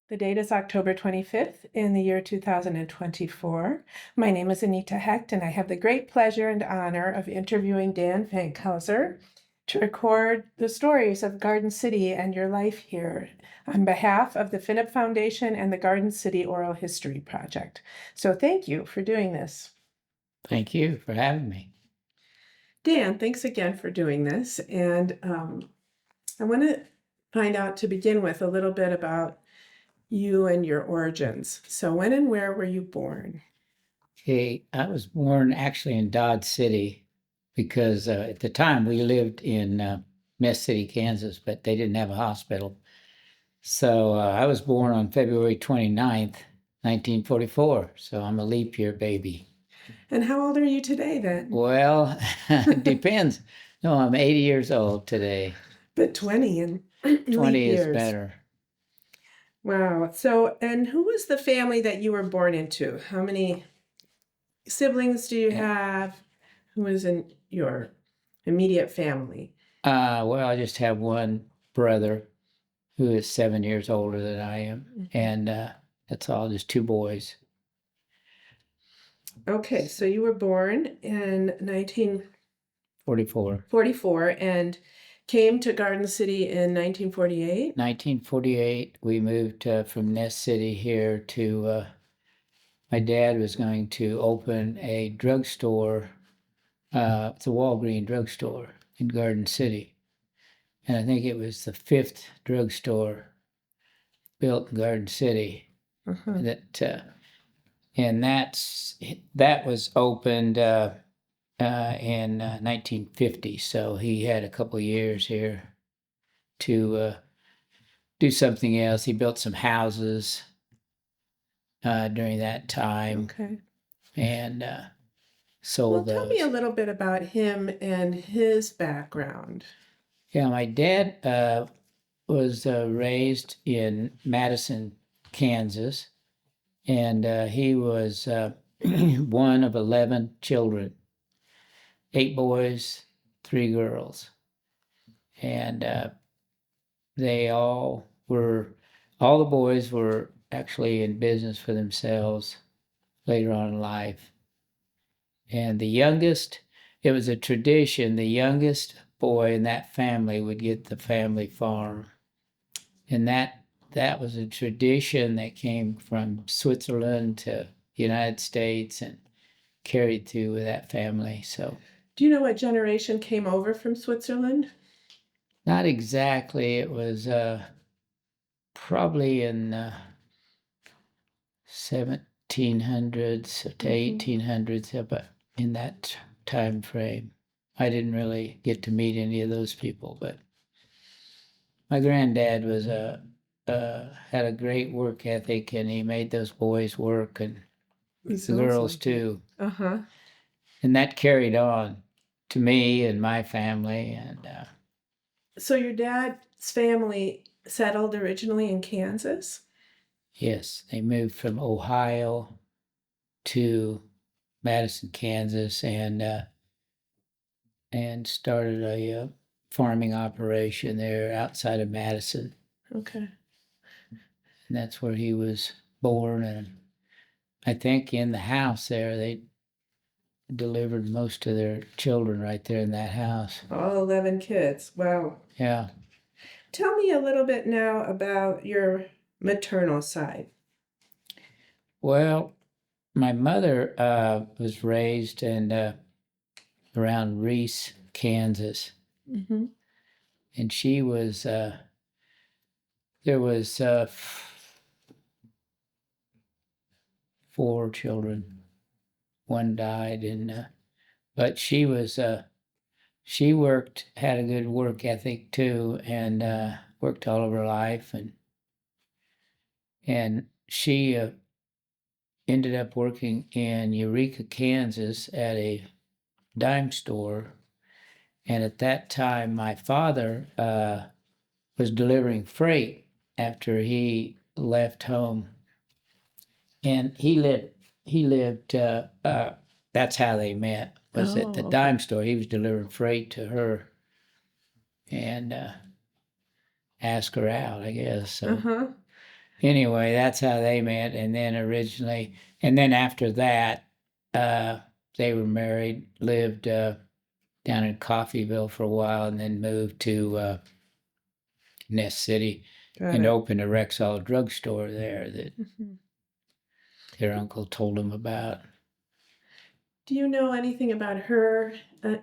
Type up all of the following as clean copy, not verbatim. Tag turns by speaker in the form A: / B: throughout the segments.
A: The date is October 25th in the year 2024. My name is Anita Hecht, and I have the great pleasure and honor of interviewing Dan Fankhauser to record the stories of Garden City and your life here on behalf of the Finnip Foundation and the Garden City Oral History Project. So thank you for doing this.
B: Thank you for having me.
A: Dan, thanks again for doing this. And I want to find out to begin with a little bit about you and your origins. So when and where were you born?
B: Okay, I was born actually in Dodge City because at the time we lived in Ness City, Kansas, but they didn't have a hospital. So I was born on February 29th, 1944. So I'm a leap year baby.
A: And how old are you today then?
B: Well, it depends. No, I'm 80 years old today.
A: But 20 and
B: 20 is
A: years.
B: better.
A: Wow. So, and who was the family that you were born into? How many siblings do you have? Who was in your immediate family?
B: Well, I just have one brother who is 7 years older than I am, and that's all, just two boys.
A: Okay, so you were born in
B: 1944.
A: 44 and came to Garden City in 1948?
B: 1948, we moved from Ness City here to, my dad was going to open a drugstore. It's a Walgreens drugstore in Garden City. And I think it was the 5th drugstore built in Garden City. And that was opened in 1950. So he had a couple of years here to do something else. He built some houses during that time.
A: Okay.
B: And sold
A: Well, tell me a
B: those.
A: little bit about him and his background.
B: Yeah, my dad was raised in Madison, Kansas, and he was one of 11 children, 8 boys, 3 girls. And all the boys were actually in business for themselves later on in life. And the youngest, it was a tradition, the youngest boy in that family would get the family farm. And that was a tradition that came from Switzerland to the United States and carried through with that family. So,
A: Do you know what generation came over from Switzerland?
B: not exactly. It was probably in 1700s to 1800s, but in that time frame. I didn't really get to meet any of those people, but my granddad was had a great work ethic, and he made those boys work, and the girls too.
A: Uh-huh.
B: And that carried on to me and my family. And
A: So your dad's family settled originally in Kansas?
B: yes, they moved from Ohio to Madison, Kansas, and started a farming operation there outside of Madison.
A: Okay.
B: And that's where he was born. And I think in the house there, they delivered most of their children right there in that house.
A: All 11 kids. Wow.
B: Yeah.
A: Tell me a little bit now about your maternal side.
B: Well, my mother was raised in around Reese, Kansas.
A: Mm-hmm.
B: And she was, there was 4 children. One died, and but she was, she worked, had a good work ethic too, and worked all of her life, and she ended up working in Eureka, Kansas at a dime store. And at that time, my father was delivering freight after he left home, and he lived. That's how they met. Was at the dime store. He was delivering freight to her, and asked her out, I guess. So, Anyway, that's how they met. And then after that, they were married, lived down in Coffeyville for a while, and then moved to Nest City
A: Got
B: and
A: it.
B: opened a Rexall drugstore there that
A: Mhm.
B: their uncle told them about.
A: Do you know anything about her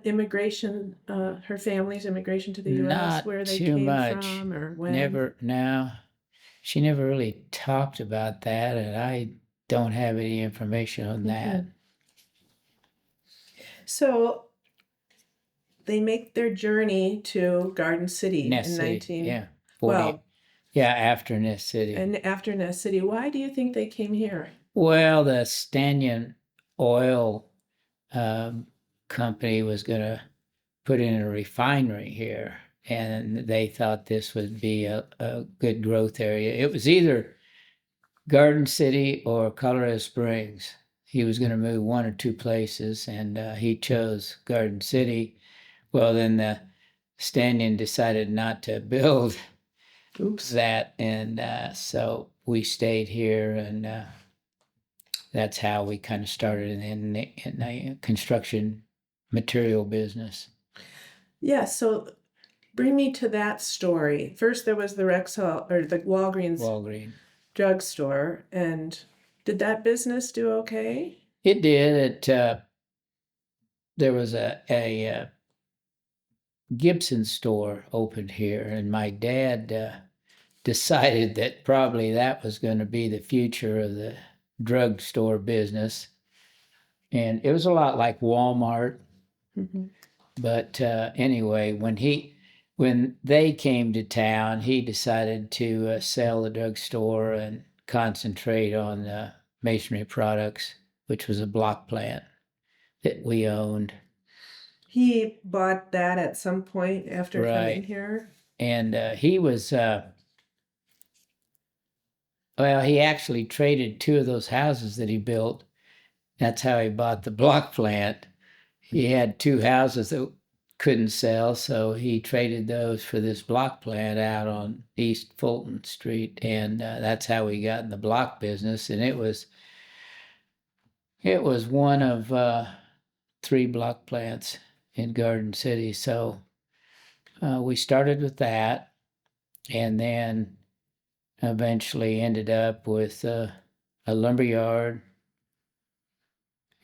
A: immigration, her family's immigration to the U.S.,
B: Not
A: where they
B: too
A: came
B: much.
A: from or when?
B: Never, no. She never really talked about that, and I don't have any information on that.
A: So they make their journey to Garden City
B: Nest
A: in
B: City,
A: 19,
B: yeah, 40.
A: well,
B: Yeah, after Nest City.
A: and after Nest City. Why do you think they came here?
B: Well, the Stannion Oil company was going to put in a refinery here, and they thought this would be a good growth area. It was either Garden City or Colorado Springs. He was going to move one or two places, and he chose Garden City. Well, then the Stannion decided not to build
A: Oops.
B: that, and so we stayed here, and that's how we kind of started in the construction material business.
A: Yeah, so bring me to that story. First, there was the Rexall or the Walgreens drugstore, and did that business do okay?
B: It did. There was a Gibson store opened here, and my dad decided that probably that was going to be the future of the drugstore business. And it was a lot like Walmart.
A: Mm-hmm.
B: But anyway, when they came to town, he decided to sell the drugstore and concentrate on masonry products, which was a block plant that we owned.
A: He bought that at some point after coming
B: Right.
A: here.
B: And he was, well, he actually traded two of those houses that he built. That's how he bought the block plant. He had two houses that couldn't sell, so he traded those for this block plant out on East Fulton Street, and that's how we got in the block business. And it was one of three block plants in Garden City. So we started with that, and then eventually ended up with a lumber yard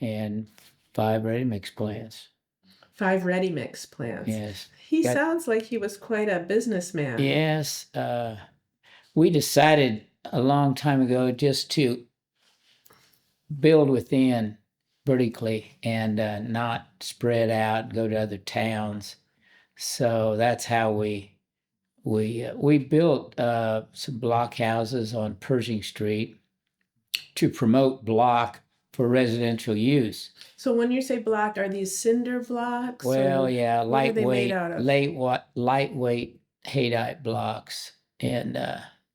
B: and 5 ready-mix plants.
A: 5 ready mix plants.
B: Yes.
A: He sounds like he was quite a businessman.
B: Yes. We decided a long time ago just to build within vertically and not spread out and go to other towns. So that's how we built some block houses on Pershing Street to promote block for residential use.
A: So when you say block, are these cinder blocks?
B: Well, yeah,
A: what are they made out of?
B: lightweight haydite blocks, and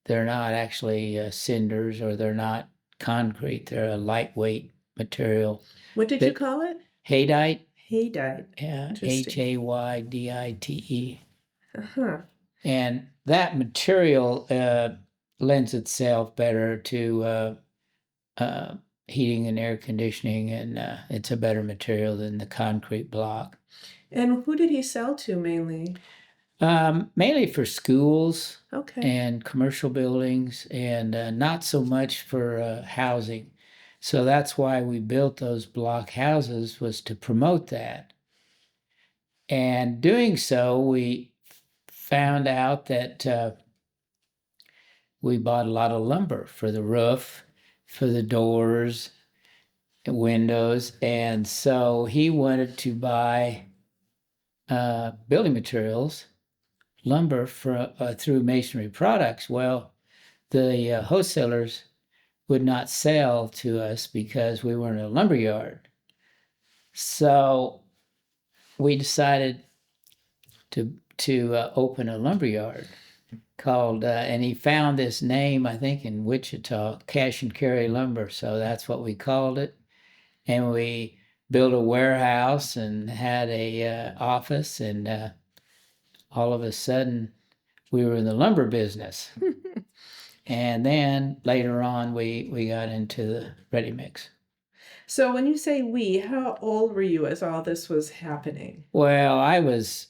B: they're not actually cinders, or they're not concrete. They're a lightweight material.
A: What did you call it?
B: Haydite.
A: Haydite.
B: Yeah,
A: Interesting.
B: Haydite.
A: Uh-huh.
B: And that material lends itself better to heating and air conditioning, and it's a better material than the concrete block.
A: And who did he sell to mainly?
B: Mainly for schools
A: Okay.
B: and commercial buildings, and not so much for housing. So that's why we built those block houses, was to promote that. And doing so, we found out that we bought a lot of lumber for the roof, for the doors, and windows, and so he wanted to buy building materials, lumber through masonry products. Well, the wholesalers would not sell to us because we weren't a lumber yard. So we decided to open a lumber yard called, and he found this name, I think, in Wichita, Cash and Carry Lumber. So that's what we called it. And we built a warehouse and had a office, and all of a sudden we were in the lumber business. And then later on, we got into the ready mix.
A: So when you say we, how old were you as all this was happening?
B: Well, I was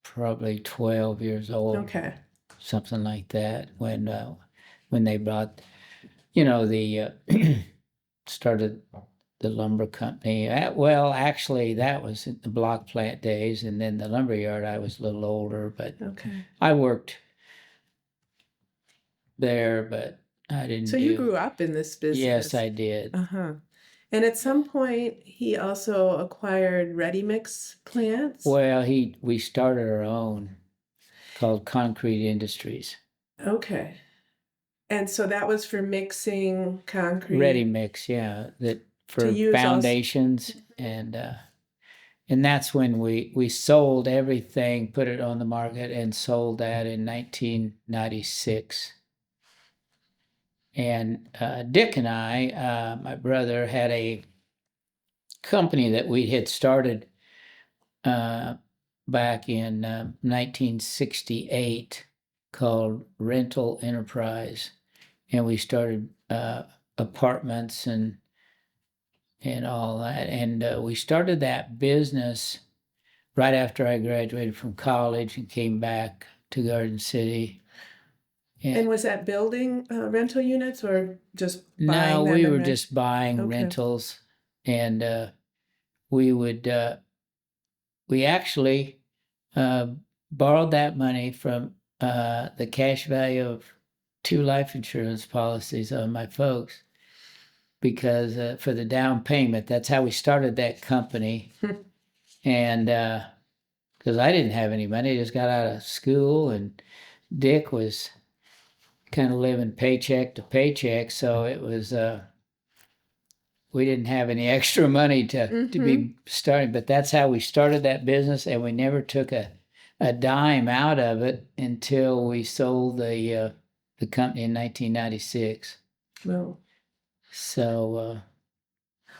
B: probably 12 years old,
A: Okay.
B: something like that, when they brought, the started the lumber company. Well, actually, that was in the block plant days, and then the lumber yard. I was a little older, but
A: Okay.
B: I worked there, but I didn't
A: So you grew up in this
B: Yes,
A: business.
B: I did.
A: Uh-huh. And at some point, he also acquired ready mix plants.
B: Well, we started our own called Concrete Industries.
A: Okay. And so that was for mixing concrete
B: Ready mix, yeah, that
A: to
B: for
A: use
B: foundations, and that's when we sold everything, put it on the market, and sold that in 1996. And Dick and I, my brother, had a company that we had started back in 1968 called Rental Enterprise, and we started apartments and all that. And we started that business right after I graduated from college and came back to Garden City.
A: And was that building rental units or just
B: No,
A: buying them?
B: we were just buying
A: Okay.
B: rentals, and we would we actually borrowed that money from the cash value of 2 life insurance policies on my folks, because for the down payment. That's how we started that company. And because I didn't have any money, just got out of school, and Dick was kind of living paycheck to paycheck, so it was we didn't have any extra money to be starting. But that's how we started that business, and we never took a dime out of it until we sold the company in 1996.
A: Well,
B: So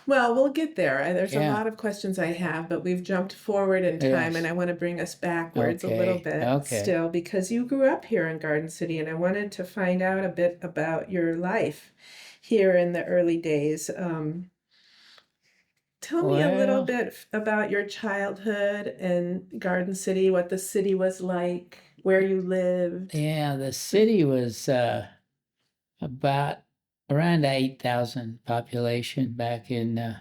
A: well, we'll get there. There's a
B: Yeah.
A: lot of questions I have, but we've jumped forward in time,
B: Yes.
A: and I want to bring us backwards a little bit
B: Okay.
A: still, because you grew up here in Garden City, and I wanted to find out a bit about your life here in the early days. Tell me a little
B: Well,
A: bit about your childhood in Garden City, what the city was like, where you lived.
B: yeah, the city was about around 8,000 population back in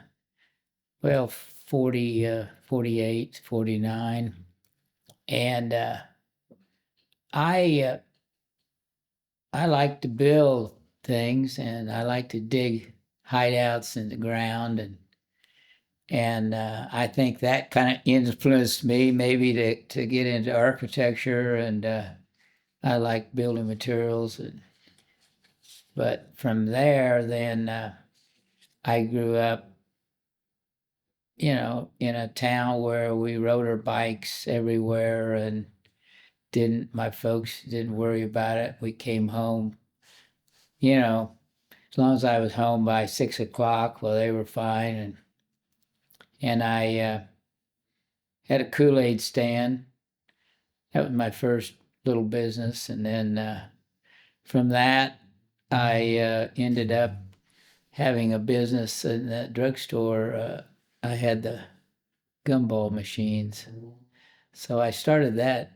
B: 48, 49. And I I like to build things, and I like to dig hideouts in the ground, and I think that kind of influenced me maybe to get into architecture, and I like building materials. But from there, then I grew up, in a town where we rode our bikes everywhere, and my folks didn't worry about it. We came home, as long as I was home by 6 o'clock, well, they were fine. And I had a Kool-Aid stand. That was my first little business. And then from that, I ended up having a business in the drugstore. I had the gumball machines. So I started that.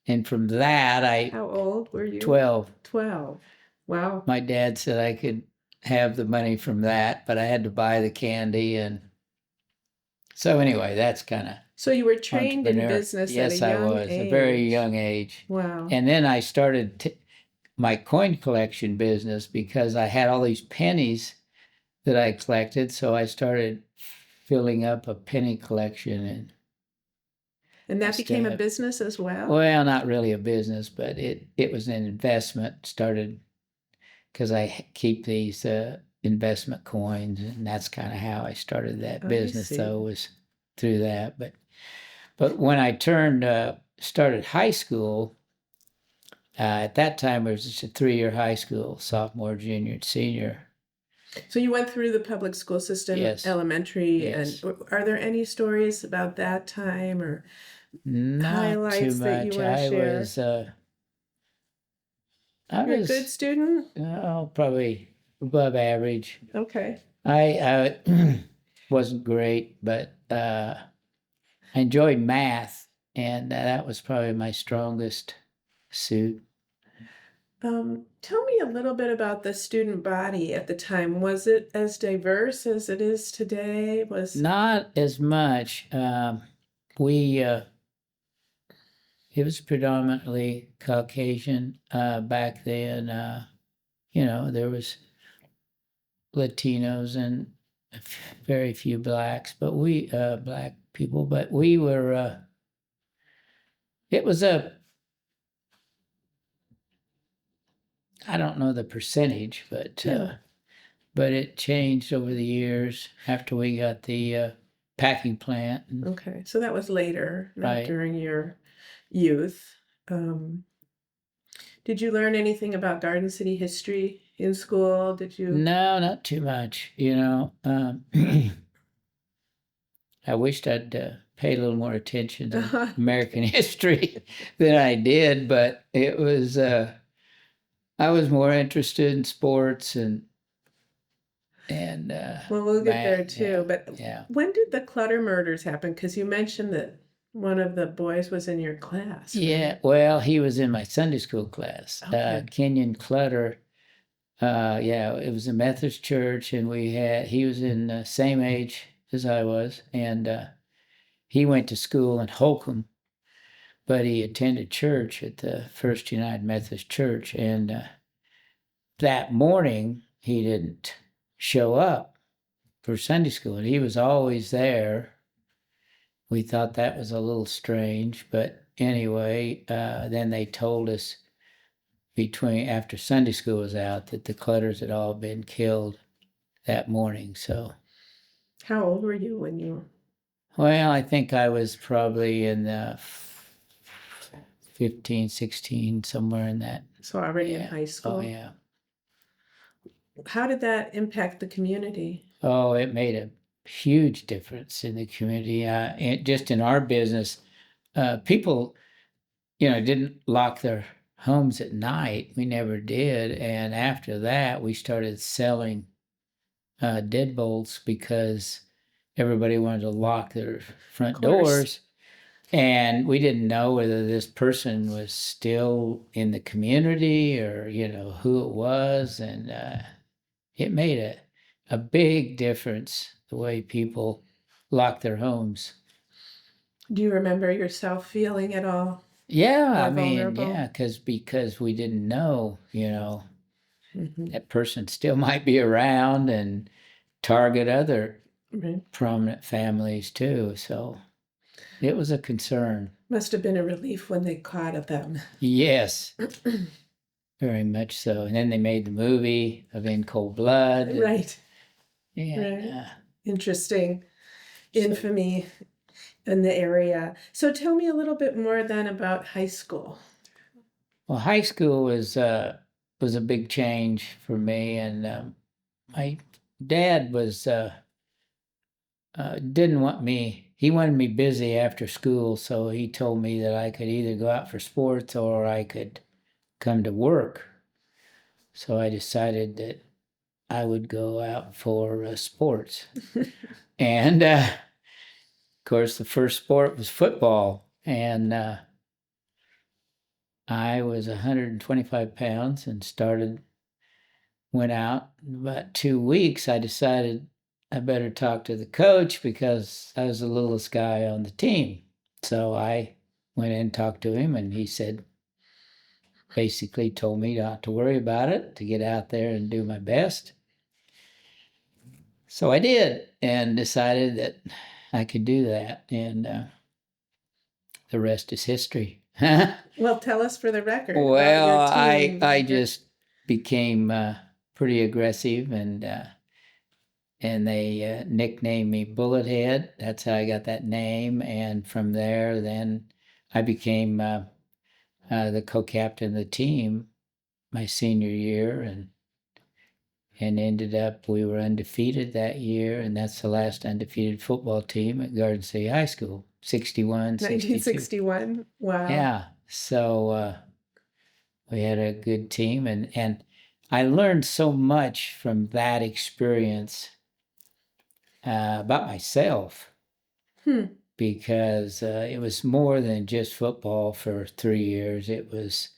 B: And from that,
A: How old were you?
B: 12.
A: 12. Wow.
B: My dad said I could have the money from that, but I had to buy the candy. And so anyway, that's kind of
A: So you were trained in
B: entrepreneur.
A: business
B: Yes,
A: at a
B: I
A: young
B: was,
A: age.
B: a very young age.
A: Wow.
B: And then I started my coin collection business because I had all these pennies that I collected. So I started filling up a penny collection.
A: And that became a
B: Instead-
A: business as well?
B: Well, not really a business, but it was an investment. Started because I keep these investment coins, and that's kind of how I started that
A: I
B: business.
A: see.
B: So was through that. But when I started high school, at that time it was just a 3-year high school, sophomore, junior, and senior.
A: So you went through the public school system,
B: Yes.
A: elementary,
B: Yes.
A: and are there any stories about that time or
B: Not too
A: highlights that you
B: much.
A: want to
B: I
A: share?
B: was I
A: You're a
B: was
A: good student?
B: probably above average.
A: Okay.
B: I wasn't great, but I enjoyed math, and that was probably my strongest suit.
A: Tell me a little bit about the student body at the time. Was it as diverse as it is today?
B: Not as much. We It was predominantly Caucasian back then. There was Latinos and very few blacks, but we black people. But we were. It was a. I don't know the percentage, but
A: Yeah.
B: but it changed over the years after we got the packing plant.
A: Okay. So that was later, not
B: Right.
A: during your youth. Um, did you learn anything about Garden City history in school? Did you?
B: No, not too much. I wished I'd paid a little more attention to American history than I did, but it was I was more interested in sports and
A: Well, we'll get there
B: math.
A: too. But
B: Yeah.
A: when did the Clutter murders happen? Because you mentioned that one of the boys was in your class. Right?
B: Yeah, well, he was in my Sunday school class.
A: Okay.
B: Kenyon Clutter. Yeah, it was a Methodist church, and he was in the same age as I was, and he went to school in Holcomb, but he attended church at the First United Methodist Church, and that morning he didn't show up for Sunday school, and he was always there. We thought that was a little strange, but anyway, then they told us after Sunday school was out that the Clutters had all been killed that morning. So,
A: How old were you when you?
B: well, I think I was probably in the 15, 16, somewhere in that.
A: So already in high school.
B: Oh, yeah.
A: How did that impact the community?
B: Oh, it made a huge difference in the community. Just in our business, people, didn't lock their homes at night. We never did. And after that, we started selling deadbolts because everybody wanted to lock their front doors. And we didn't know whether this person was still in the community or, who it was. And it made a big difference the way people lock their homes.
A: Do you remember yourself feeling at all?
B: Yeah,
A: More
B: I mean,
A: vulnerable?
B: yeah, because we didn't know,
A: Mhm.
B: that person still might be around and target other
A: Right.
B: prominent families too. So it was a concern.
A: Must have been a relief when they caught them.
B: Yes, very much so. And then they made the movie of In Cold Blood.
A: Right.
B: Yeah.
A: Right. Interesting. Infamy in the area. So tell me a little bit more then about high school.
B: Well, high school was a big change for me, and my dad didn't want me. He wanted me busy after school, so he told me that I could either go out for sports or I could come to work. So I decided that I would go out for sports, and of course, the first sport was football, and I was 125 pounds and went out. In about 2 weeks, I decided I better talk to the coach because I was the littlest guy on the team. So I went in and talked to him, and he basically told me not to worry about it, to get out there and do my best. So I did, and decided that I could do that, and the rest is history.
A: Well, tell us for the record
B: Well,
A: about your team.
B: I just became pretty aggressive, and they nicknamed me Bullethead. That's how I got that name. And from there, then I became the co-captain of the team my senior year, and ended up we were undefeated that year, and that's the last undefeated football team at Garden City High School, 61, 62.
A: 1961. Wow.
B: Yeah. So We had a good team, and I learned so much from that experience about myself because it was more than just football for 3 years. It was,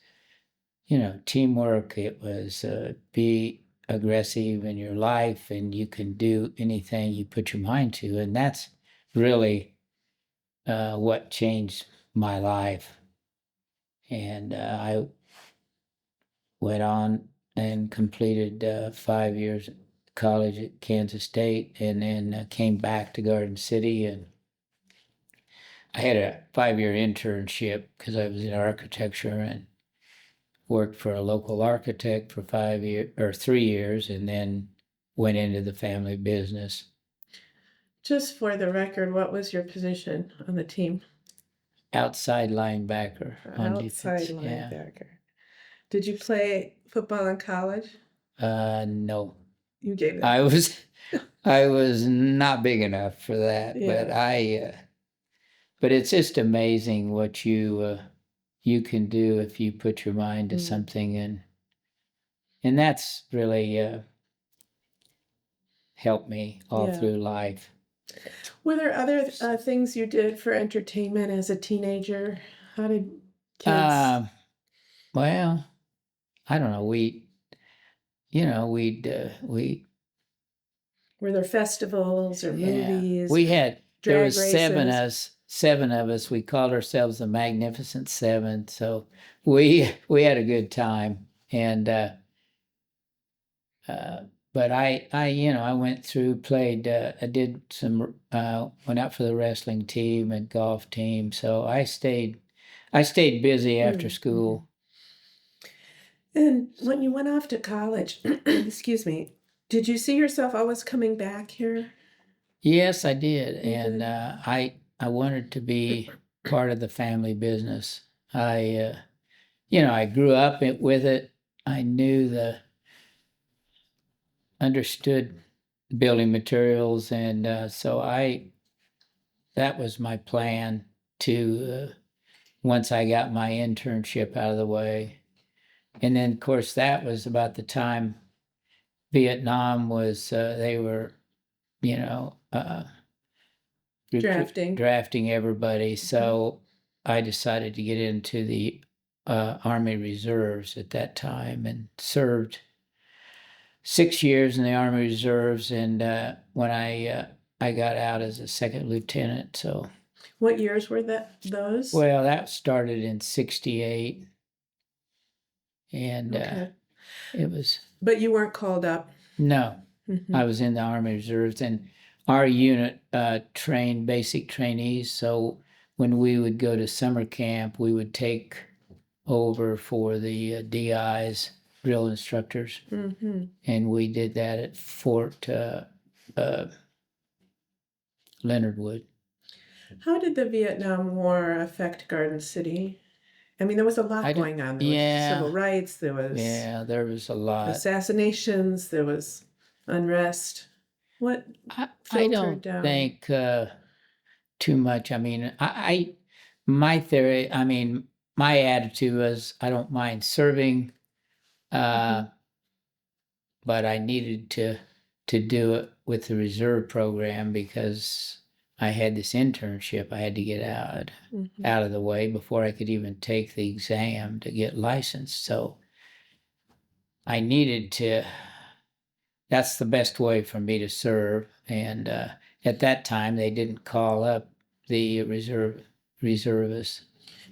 B: teamwork. It was be aggressive in your life, and you can do anything you put your mind to, and that's really what changed my life. And I went on and completed 5 years college at Kansas State, and then came back to Garden City, and I had a 5-year internship because I was in architecture, and worked for a local architect for 5 years or 3 years, and then went into the family business.
A: Just for the record, what was your position on the team?
B: Outside linebacker on
A: Outside
B: defense.
A: linebacker. Did you play football in college?
B: No.
A: You gave it.
B: I was not big enough for that,
A: Yeah.
B: but it's just amazing what you can do if you put your mind to something, and that's really helped me all through life.
A: Were there other things you did for entertainment as a teenager? How did kids?
B: Well, I don't know. We
A: Were there festivals or movies?
B: we had there was
A: races?
B: seven of us. We called ourselves the Magnificent Seven. So we had a good time, and but I went through, played, I did some, went out for the wrestling team and golf team. So I stayed busy after school.
A: And when you went off to college, excuse me, did you see yourself always coming back here?
B: Yes, I did, and I wanted to be part of the family business. I grew up with it. I understood building materials, and so that was my plan to once I got my internship out of the way. And then, of course, that was about the time Vietnam was, they were, drafting everybody. So I decided to get into the Army Reserves at that time, and served 6 years in the Army Reserves. And when I got out as a second lieutenant. So
A: what years were those?
B: Well, that started in '68. And it was.
A: But you weren't called up?
B: No. I was in the Army Reserves, and our unit trained basic trainees. So when we would go to summer camp, we would take over for the DIs, drill instructors, and we did that at Fort Leonard Wood.
A: How did the Vietnam War affect Garden City? I mean, there was a lot going on. There was civil rights, there was
B: a lot.
A: Assassinations, there was unrest. What
B: I don't think too much. I mean, my theory, my attitude was I don't mind serving, but I needed to do it with the reserve program because I had this internship I had to get out of the way before I could even take the exam to get licensed. So I needed to, that's the best way for me to serve. And at that time, they didn't call up the reservists.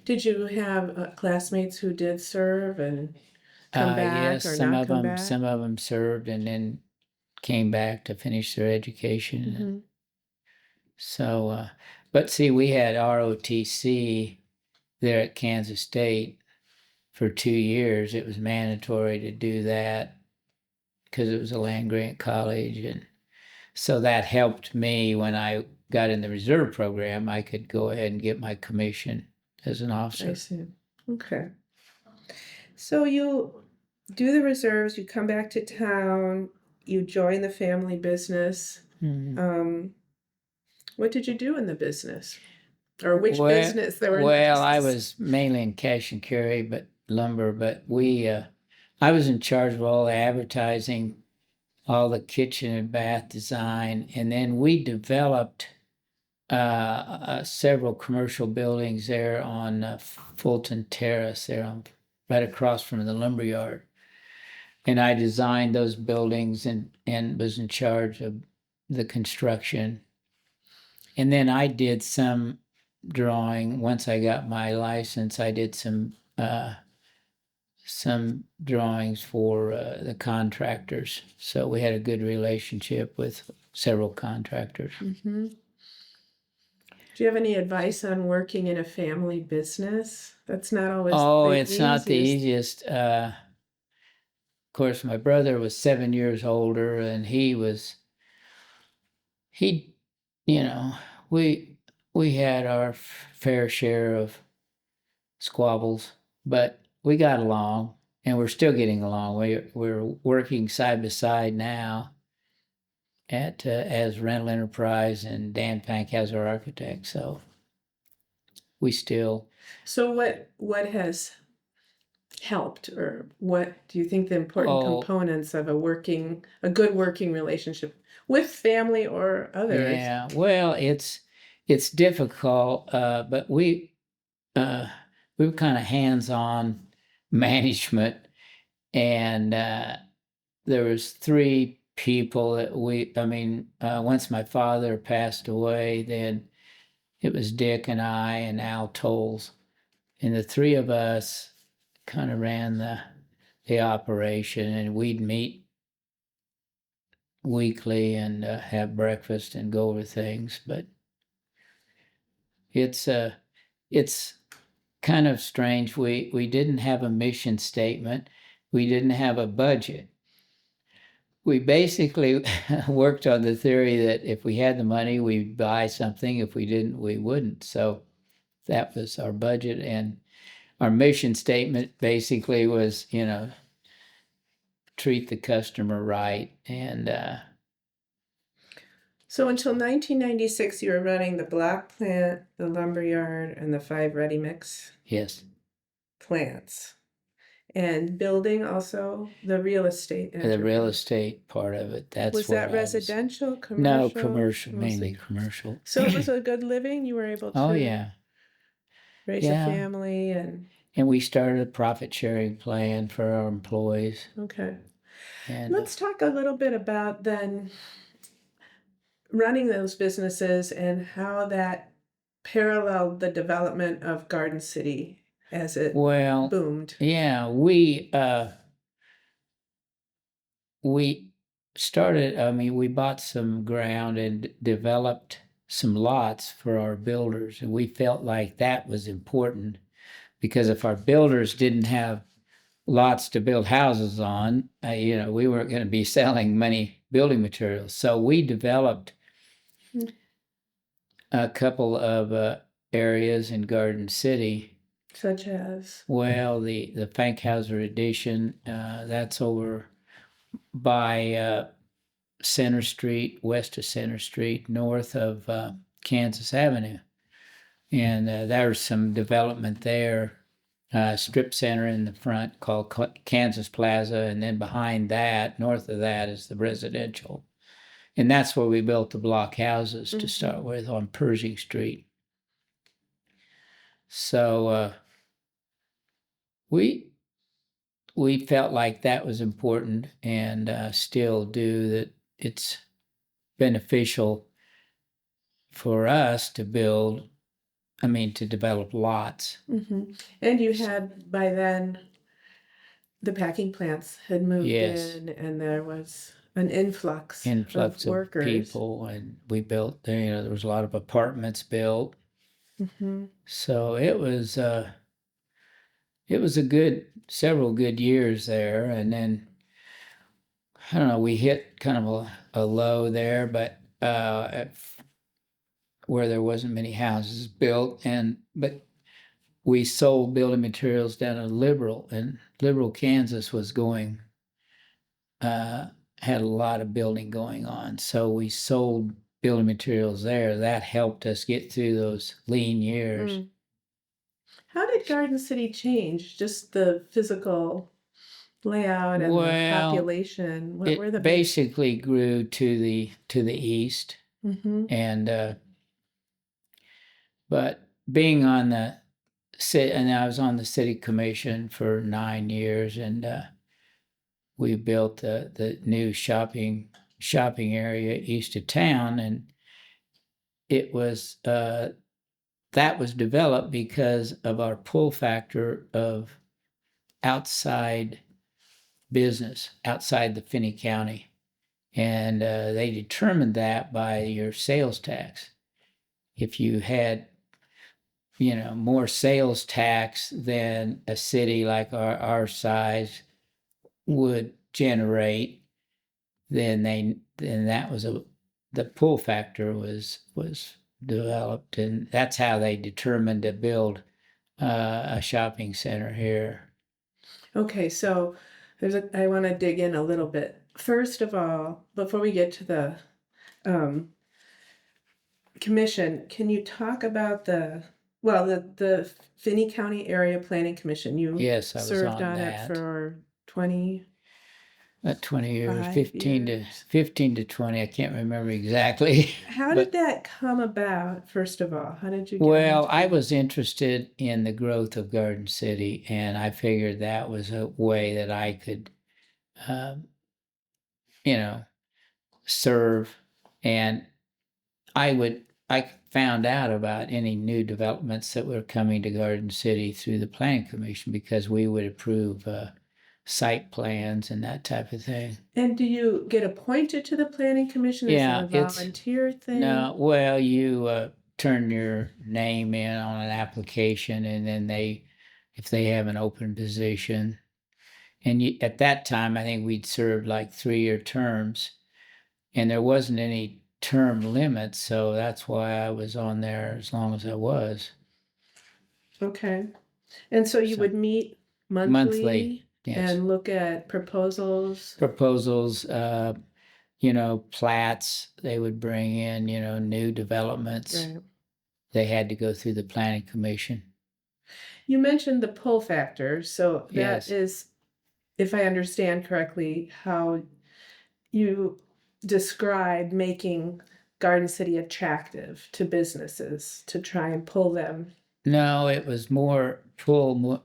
A: Did you have classmates who did serve and come back
B: yes,
A: or
B: some
A: not
B: of
A: come
B: them,
A: back?
B: Some of them served and then came back to finish their education. So, but see, we had ROTC there at Kansas State for 2 years. It was mandatory to do that because it was a land grant college. And so that helped me when I got in the reserve program. I could go ahead and get my commission as an officer.
A: I see. Okay. So you do the reserves, you come back to town, you join the family business. What did you do in the business? Or which business? There were
B: Well, I was mainly in cash and carry, but lumber, but I was in charge of all the advertising, all the kitchen and bath design, and then we developed several commercial buildings there on Fulton Terrace, there right across from the lumber yard. And I designed those buildings and was in charge of the construction. And then I did some drawing. Once I got my license, I did some drawings for the contractors. So we had a good relationship with several contractors.
A: Mm-hmm. Do you have any advice on working in a family business? That's not always
B: It's not the easiest. Of course, my brother was 7 years older, and he, you know, we had our fair share of squabbles, but we got along, and we're still getting along. We're working side by side now at as rental enterprise, and Dan Fankhauser architect. So we still.
A: So what has helped, or what do you think the important components of a good working relationship with family or others?
B: Yeah, well, it's difficult, but we were kind of hands-on management, and there was three people that once my father passed away, then it was Dick and I and Al Tolles, and the three of us kind of ran the operation, and we'd meet weekly and have breakfast and go over things. But it's kind of strange. We didn't have a mission statement. We didn't have a budget. We basically worked on the theory that if we had the money, we'd buy something. If we didn't, we wouldn't. So that was our budget, and our mission statement basically was, treat the customer right. And
A: so until 1996, you were running the block plant, the lumber yard, and the 5 ready mix
B: yes,
A: plants, and building also the real estate.
B: the real estate part of it. That's
A: was that residential, commercial?
B: No, commercial, mainly commercial.
A: So it was a good living. You were able to.
B: Oh yeah,
A: raise a family
B: and we started a profit sharing plan for our employees.
A: Okay.
B: And
A: let's talk a little bit about then running those businesses and how that paralleled the development of Garden City as it boomed.
B: Yeah, we started, we bought some ground and developed some lots for our builders, and we felt like that was important, because if our builders didn't have lots to build houses on, we weren't going to be selling many building materials. So we developed a couple of areas in Garden City.
A: Such as?
B: Well, the Fankhauser addition, that's over by Center Street, west of Center Street, north of Kansas Avenue. And there's some development there, strip center in the front called Kansas Plaza, and then behind that, north of that, is the residential. And that's where we built the block houses to start with on Pershing Street. So we felt like that was important, and still do, that it's beneficial for us to develop lots.
A: Mm-hmm. And you had, by then, the packing plants had moved in, and there was an influx of workers.
B: People, and we built there. There was a lot of apartments built. Mm-hmm. So it was several good years there, and then I don't know, we hit kind of a low there, but where there wasn't many houses built, but we sold building materials down in Liberal, and Liberal, Kansas was going, had a lot of building going on. So we sold building materials there. That helped us get through those lean years.
A: How did Garden City change? Just the physical layout and the
B: Well,
A: population? What were the
B: it basically grew to the east,
A: Mm-hmm.
B: and but being on the city, and I was on the city commission for 9 years, and we built the new shopping area east of town, and it was that was developed because of our pull factor of outside business outside the Finney County, and they determined that by your sales tax. If you had more sales tax than a city like our size would generate, then that was the pull factor was developed, and that's how they determined to build a shopping center here.
A: Okay, so I want to dig in a little bit. First of all, before we get to the um, commission, can you talk about the Finney County Area Planning Commission? You
B: Yes, I was
A: served
B: on
A: on it
B: that.
A: for 20.
B: 20 years,
A: 5
B: 15
A: years.
B: to 15 to 20. I can't remember exactly.
A: How
B: But
A: did that come about, first of all? How did you get
B: well,
A: into
B: I
A: it?
B: was interested in the growth of Garden City, and I figured that was a way that I could, um, serve. And I found out about any new developments that were coming to Garden City through the Planning Commission, because we would approve site plans and that type of thing.
A: And do you get appointed to the planning commission? Is it
B: Yeah,
A: a volunteer thing?
B: No, well, you turn your name in on an application, and then if they have an open position, and at that time, I think we'd served like 3-year terms, and there wasn't any term limit, so that's why I was on there as long as I was.
A: Okay. And so you
B: So,
A: would meet
B: monthly, yes.
A: and look at proposals?
B: Proposals, plats they would bring in, new developments.
A: Right.
B: They had to go through the planning commission.
A: You mentioned the pull factor, so that
B: Yes.
A: is, if I understand correctly, how you describe making Garden City attractive to businesses to try and pull them.
B: No, it was more pull more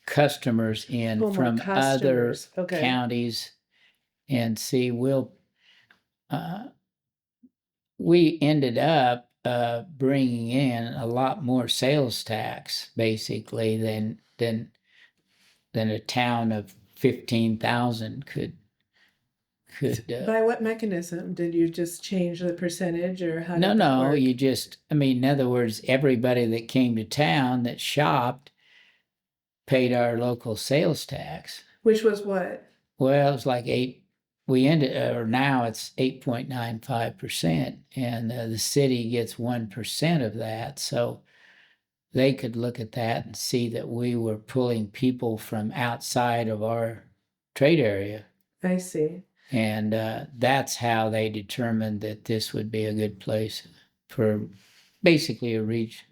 B: customers in
A: Pull more
B: from other
A: customers. Okay.
B: counties, and see, we ended up bringing in a lot more sales tax basically than a town of 15,000 could.
A: By what mechanism? Did you just change the percentage, or how did that
B: No,
A: work?
B: you just, in other words, everybody that came to town that shopped paid our local sales tax.
A: Which was what?
B: Well, it was like now it's 8.95%, and the city gets 1% of that. So they could look at that and see that we were pulling people from outside of our trade area.
A: I see.
B: And that's how they determined that this would be a good place for basically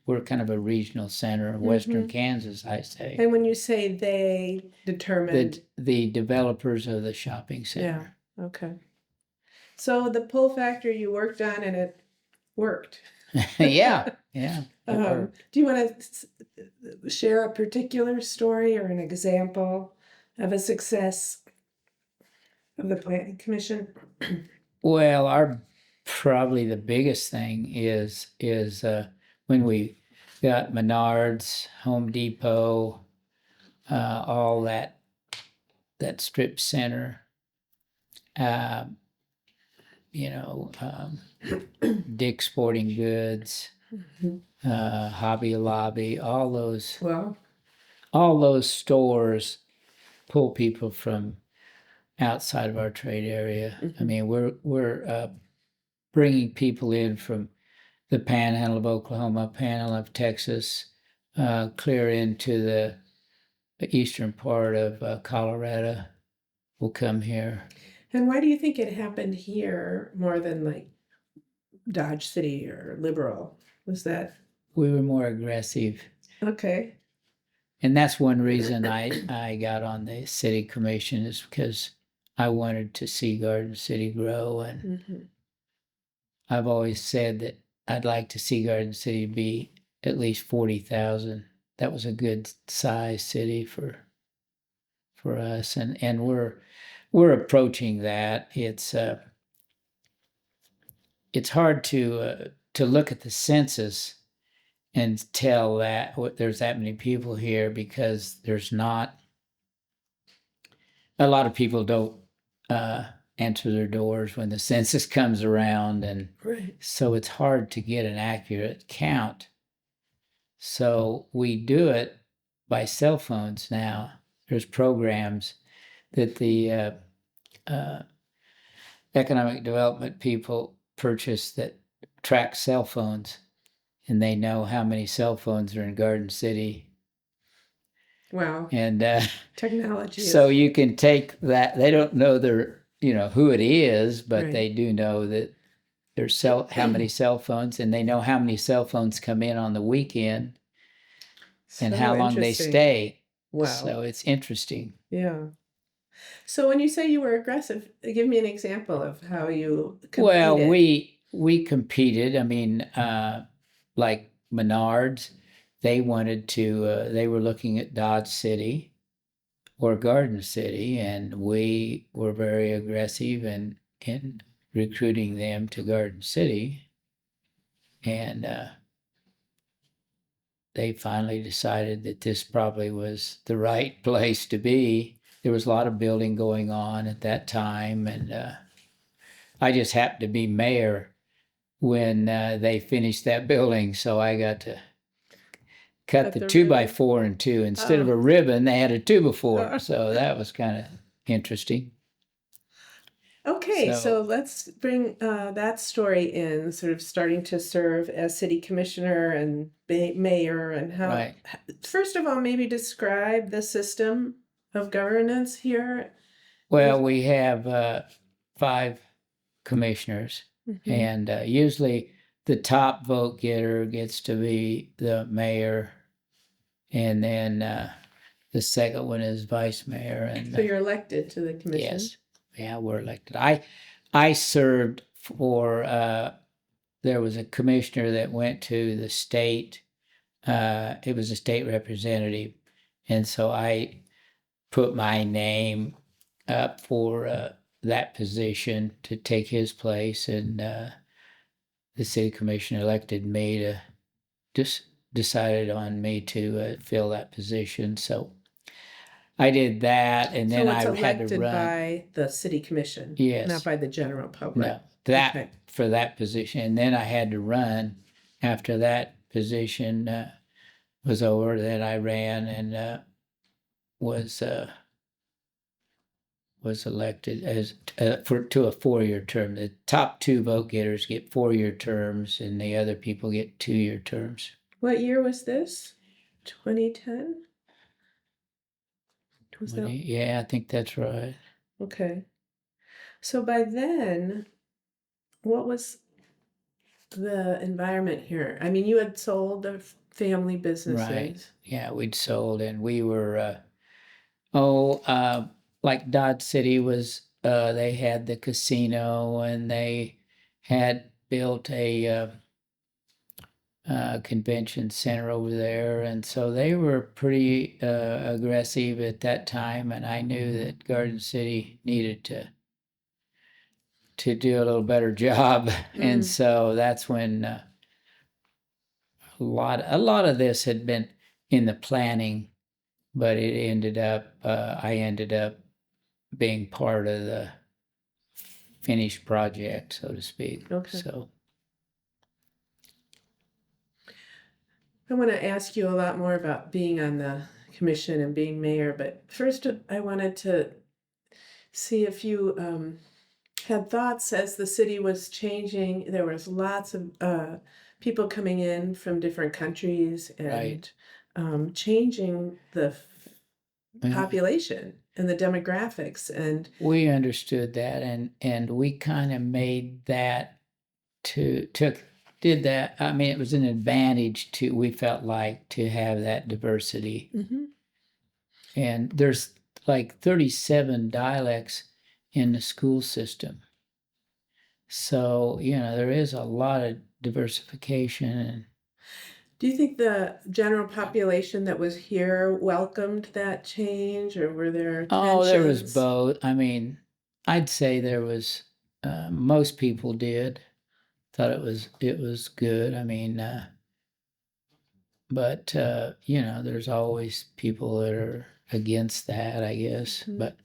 B: we're kind of a regional center of Western Kansas, I say.
A: And when you say they determined,
B: The developers of the shopping center.
A: yeah, okay. So the pull factor you worked on, and it worked.
B: Yeah.
A: Do you want to share a particular story or an example of a success of the planning commission?
B: Well, probably the biggest thing is when we got Menards, Home Depot, all that strip center, Dick's Sporting Goods, Hobby Lobby, all those stores pull people from outside of our trade area. We're bringing people in from the panhandle of Oklahoma, panhandle of Texas, clear into the eastern part of Colorado will come here.
A: And why do you think it happened here more than like Dodge City or Liberal? Was that
B: We were more aggressive.
A: okay?
B: and that's one reason I got on the city commission, is because I wanted to see Garden City grow, and
A: Mm-hmm.
B: I've always said that I'd like to see Garden City be at least 40,000. That was a good size city for us, and we're approaching that. It's hard to look at the census and tell that there's that many people here, because there's not a lot of people don't answer their doors when the census comes around, and
A: Right.
B: so it's hard to get an accurate count. So we do it by cell phones now. There's programs that the economic development people purchase that track cell phones, and they know how many cell phones are in Garden City.
A: Wow.
B: And
A: Technology.
B: so you can take that. They don't know who it is, but
A: Right.
B: they do know that there's how many cell phones, and they know how many cell phones come in on the weekend and
A: So
B: how long they
A: interesting.
B: stay.
A: Wow.
B: So it's interesting.
A: Yeah. So when you say you were aggressive, give me an example of how you competed.
B: Well, we competed. I mean, like Menards, they wanted to. They were looking at Dodge City or Garden City, and we were very aggressive in recruiting them to Garden City, and they finally decided that this probably was the right place to be. There was a lot of building going on at that time, and I just happened to be mayor when they finished that building, so I got to cut the 2x4 in two. Instead of a ribbon, they had a 2x4, so that was kind of interesting.
A: Okay, so let's bring that story in, sort of starting to serve as city commissioner and mayor, and how.
B: Right.
A: First of all, maybe describe the system of governance here.
B: Well, we have 5 commissioners, and usually the top vote getter gets to be the mayor, and then the second one is vice mayor. And
A: so you're elected to the commission?
B: Yes. Yeah, we're elected. I served for, there was a commissioner that went to the state. It was a state representative. And so I put my name up for that position to take his place. And the city commission elected me to, just decided on me to fill that position. So I did that, and then I had to run.
A: By the city commission,
B: yes,
A: not by the general public.
B: No, that for that position, and then I had to run after that position was over. Then I ran and was elected as to a 4-year term. The top 2 vote getters get 4-year terms, and the other people get 2-year terms. What year was this? 2010. Yeah, I think that's right. Okay. So by then, what was the environment here? I mean, you had sold the family businesses. Right. Yeah, we'd sold, and we were, like Dodge City was, they had the casino, and they had built a convention center over there, and so they were pretty aggressive at that time, and I knew that Garden City needed to do a little better job. And so that's when a lot of this had been in the planning, but it ended up I ended up being part of the finished project, so to speak. Okay. So I want to ask you a lot more about being on the commission and being mayor, but first I wanted to see if you had thoughts as the city was changing. There was lots of people coming in from different countries and changing the population and the demographics, and we understood that, and we kind of made that did that. I mean, it was an advantage we felt like, to have that diversity. And there's like 37 dialects in the school system. So, there is a lot of diversification. And
A: Do you think the general population that was here welcomed that change, or were there
B: there was
A: tensions?
B: both. I mean, I'd say there was, most people did, thought it was good. I mean, but there's always people that are against that, I guess.
A: Mhm.
B: But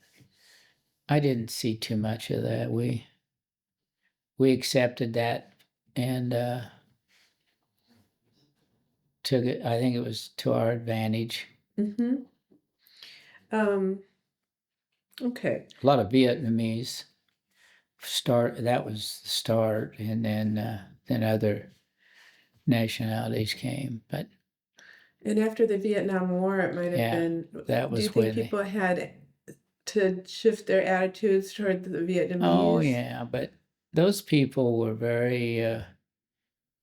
B: I didn't see too much of that. We accepted that and took it. I think it was to our advantage.
A: Mm-hmm. Okay.
B: A lot of Vietnamese start. That was the start, and then other nationalities came. But
A: And after the Vietnam War, it might have
B: yeah,
A: been.
B: that
A: Do you
B: was
A: think
B: when they.
A: people had to shift their attitudes toward the
B: Oh
A: Vietnamese?
B: yeah, but those people were very.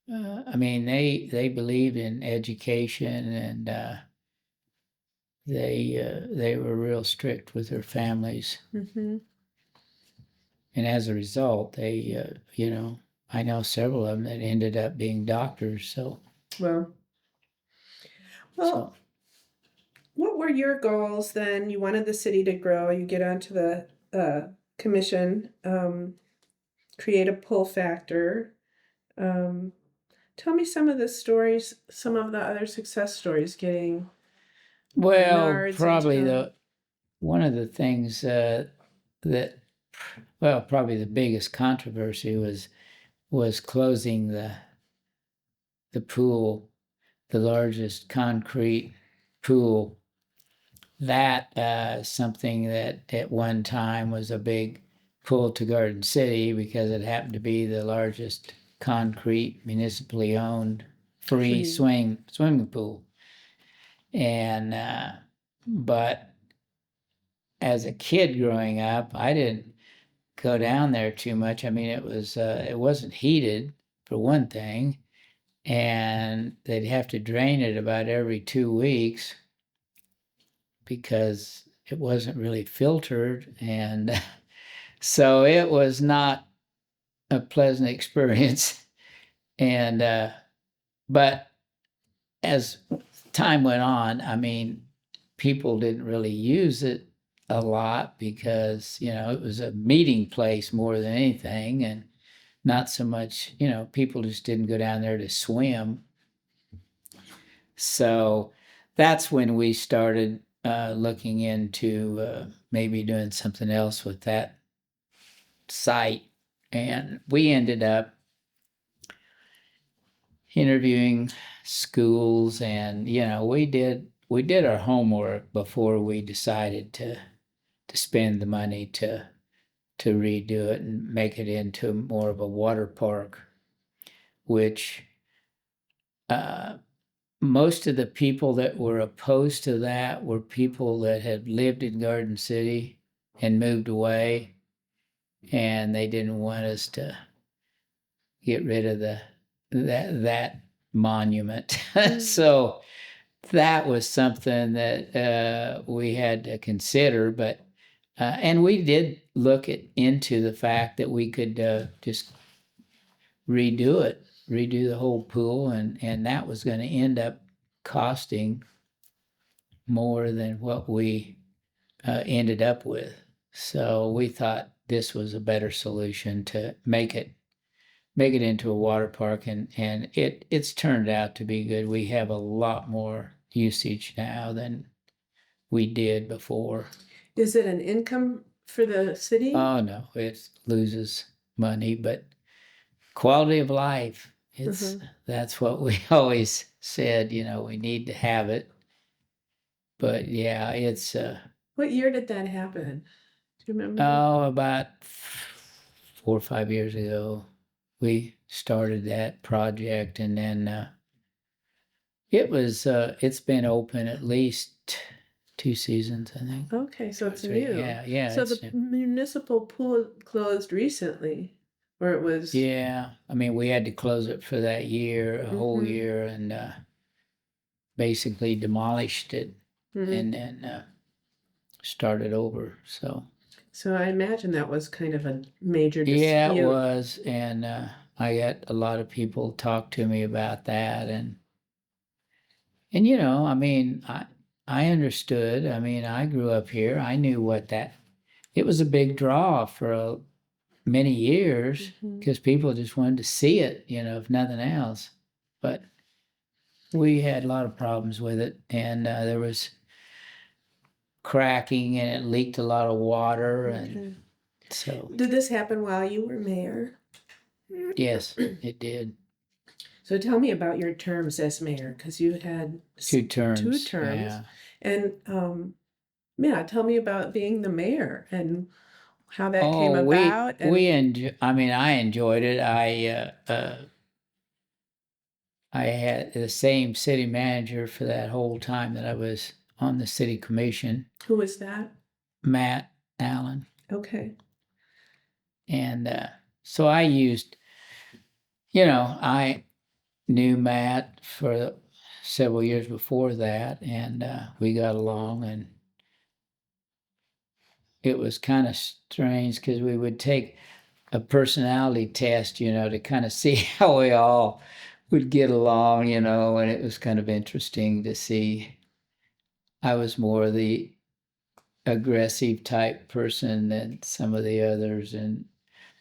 B: I mean, they believed in education, and they were real strict with their families,
A: Mm-hmm.
B: and as a result, I know several of them that ended up being doctors. So,
A: Well,
B: so
A: what were your goals then? You wanted the city to grow. You get onto the commission, create a pull factor. Um, Tell me some of the stories, some of the other success stories getting
B: well,
A: Menards
B: probably
A: into.
B: one of the things that probably the biggest controversy was closing the pool, the largest concrete pool. That something that at one time was a big pull to Garden City because it happened to be the largest concrete municipally owned free
A: Free.
B: swimming pool. And but as a kid growing up, I didn't go down there too much. I mean, it wasn't heated for one thing, and they'd have to drain it about every 2 weeks because it wasn't really filtered, and so it was not a pleasant experience. And but as time went on, I mean, people didn't really use it a lot because it was a meeting place more than anything, and not so much, people just didn't go down there to swim. So that's when we started looking into maybe doing something else with that site. And we ended up interviewing schools, and we did our homework before we decided to spend the money to redo it and make it into more of a water park, which most of the people that were opposed to that were people that had lived in Garden City and moved away, and they didn't want us to get rid of that monument. So that was something that we had to consider, but and we did look into the fact that we could just redo the whole pool, and that was going to end up costing more than what we ended up with. So we thought this was a better solution to make it into a water park, and it's turned out to be good. We have a lot more usage now than we did before.
A: Is it an income for the city?
B: Oh no, it loses money, but quality of life, that's what we always said, we need to have it. But yeah, it's
A: What year did that happen? Do you remember?
B: about 4 or 5 years ago we started that project, and then it's been open at least 2 seasons, I think.
A: Okay, so it's
B: 3.
A: new.
B: Yeah,
A: So
B: it's
A: the
B: new.
A: municipal pool closed recently, or it was.
B: Yeah, I mean, we had to close it for that year, a whole
A: Mhm.
B: year, and basically demolished it,
A: Mhm.
B: and then started over.
A: So I imagine that was kind of a major
B: Yeah, it
A: dispute.
B: was, and I got a lot of people talk to me about that, and I mean, I understood. I mean, I grew up here. I knew what that. It was a big draw for many years
A: Mhm.
B: because people just wanted to see it, if nothing else. But we had a lot of problems with it, and there was cracking, and it leaked a lot of water, and
A: Okay.
B: so
A: Did this happen while you were mayor?
B: yes, it did.
A: So tell me about your terms as mayor, because you had
B: 2 terms.
A: terms,
B: Yeah.
A: and yeah, tell me about being the mayor and how that came
B: Oh,
A: about.
B: I mean, I enjoyed it. I had the same city manager for that whole time that I was on the city commission,
A: Who was that?
B: Matt Allen.
A: Okay.
B: And so I knew Matt for several years before that, and we got along, and it was kind of strange because we would take a personality test, to kind of see how we all would get along, and it was kind of interesting to see. I was more the aggressive type person than some of the others,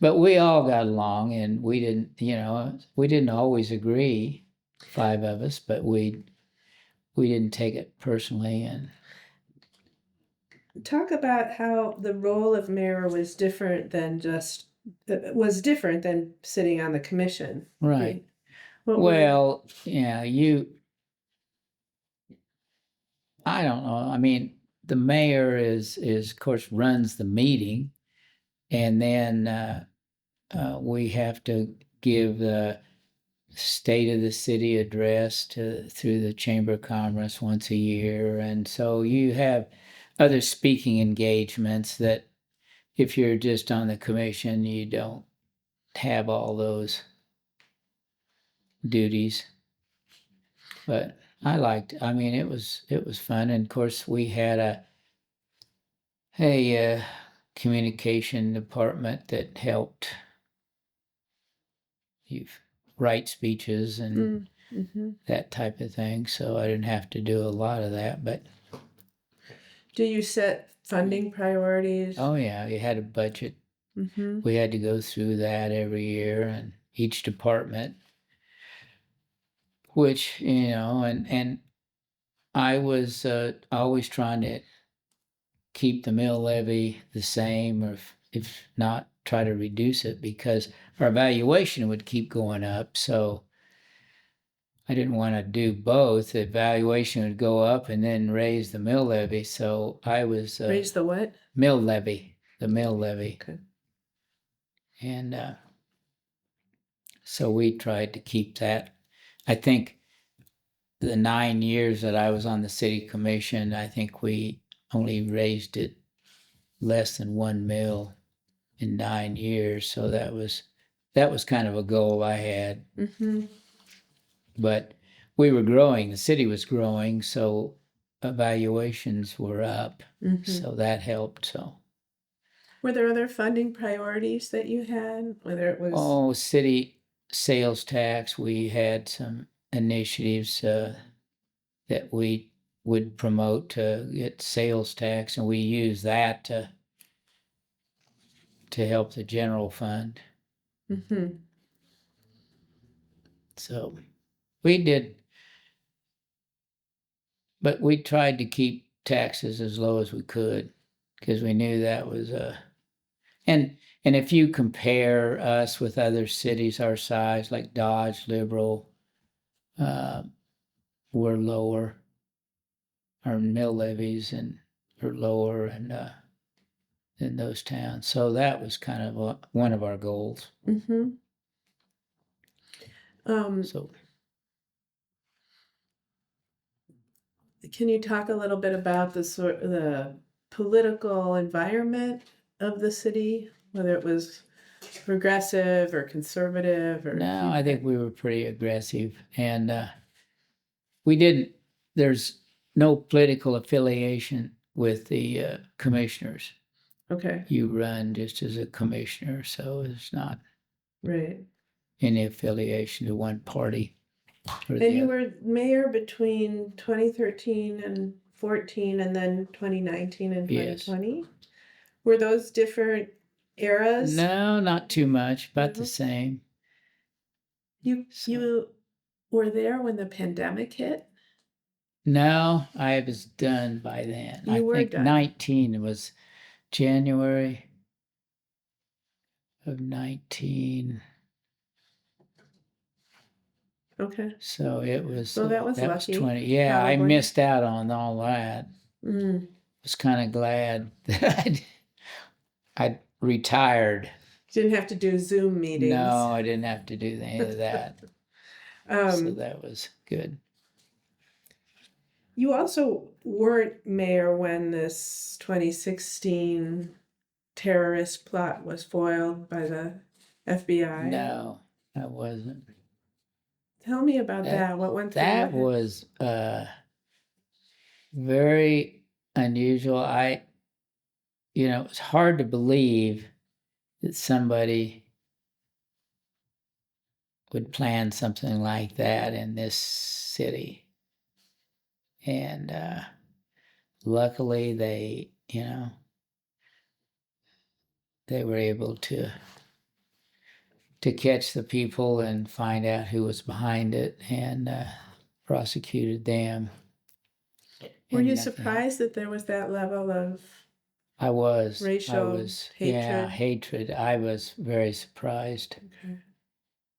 B: but we all got along, and we didn't always agree, 5 of us, but we didn't take it personally. And
A: Talk about how the role of mayor was different than sitting on the commission.
B: right.
A: What were
B: Well, yeah, I don't know. I mean, the mayor is of course runs the meeting, and then we have to give the state of the city address through the Chamber of Commerce once a year, and so you have other speaking engagements that if you're just on the commission, you don't have all those duties. But I mean, it was fun, and of course we had a communication department that helped you write speeches and
A: mm-hmm.
B: that type of thing. So I didn't have to do a lot of that. But
A: Do you set funding priorities?
B: oh yeah, you had a budget.
A: Mm-hmm.
B: We had to go through that every year, and each department, which and I was always trying to keep the mill levy the same, or if not, try to reduce it because our valuation would keep going up. So I didn't want to do both. The valuation would go up and then raise the mill levy. So I was
A: Raise the what?
B: Mill levy, the mill levy,
A: Okay.
B: and so we tried to keep that. I think the 9 years that I was on the city commission, I think we only raised it less than 1 mil in 9 years. So that was kind of a goal I had.
A: Mm-hmm.
B: But we were growing. The city was growing, so evaluations were up.
A: Mm-hmm.
B: So that helped. So
A: Were there other funding priorities that you had? Whether it was
B: city sales tax, we had some initiatives that we would promote to get sales tax, and we use that to help the general fund.
A: mm-hmm.
B: So we did, but we tried to keep taxes as low as we could because we knew that was and if you compare us with other cities our size, like Dodge, Liberal, we're lower. Our mill levies and are lower and than those towns. So that was kind of one of our goals.
A: Mm-hmm.
B: So
A: Can you talk a little bit about the political environment of the city, whether it was progressive or conservative, or
B: no, I think we were pretty aggressive, and we didn't. There's no political affiliation with the commissioners.
A: Okay,
B: You run just as a commissioner, so it's not
A: right.
B: any affiliation to one party or
A: And
B: the
A: you
B: other.
A: were mayor between 2013 and 14 and then 2019 and
B: Yes.
A: 2020? Were those different eras?
B: No, not too much, about
A: No?
B: the same.
A: You
B: So,
A: you were there when the pandemic hit?
B: no, I was done by then. I
A: You were
B: think
A: done.
B: 19 was January of 19.
A: Okay.
B: So it was
A: So that was
B: that was
A: lucky,
B: 20. Yeah, I
A: probably.
B: missed out on all that.
A: Mm.
B: Was kind of glad that I'd retired.
A: Didn't have to do Zoom meetings.
B: No, I didn't have to do any of that. So that was good.
A: You also weren't mayor when this 2016 terrorist plot was foiled by the FBI.
B: No, I wasn't.
A: Tell me about that. What went through your
B: That
A: head?
B: was very unusual. It was hard to believe that somebody would plan something like that in this city. And luckily they were able to catch the people and find out who was behind it and prosecuted them.
A: Were
B: And
A: you
B: nothing-
A: surprised that there was that level of
B: I was.
A: racial hatred?
B: Yeah, hatred. I was very surprised.
A: Okay.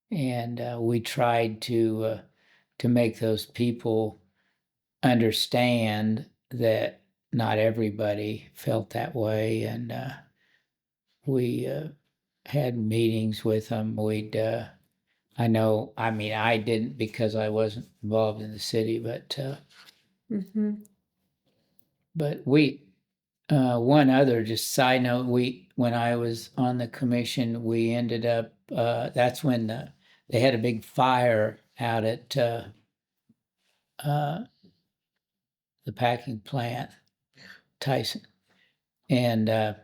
B: And we tried to make those people understand that not everybody felt that way, and we had meetings with them. I know, I mean, I didn't because I wasn't involved in the city, but
A: Mm-hmm.
B: we one other just side note, when I was on the commission, we ended up that's when they had a big fire out at the packing plant, Tyson, and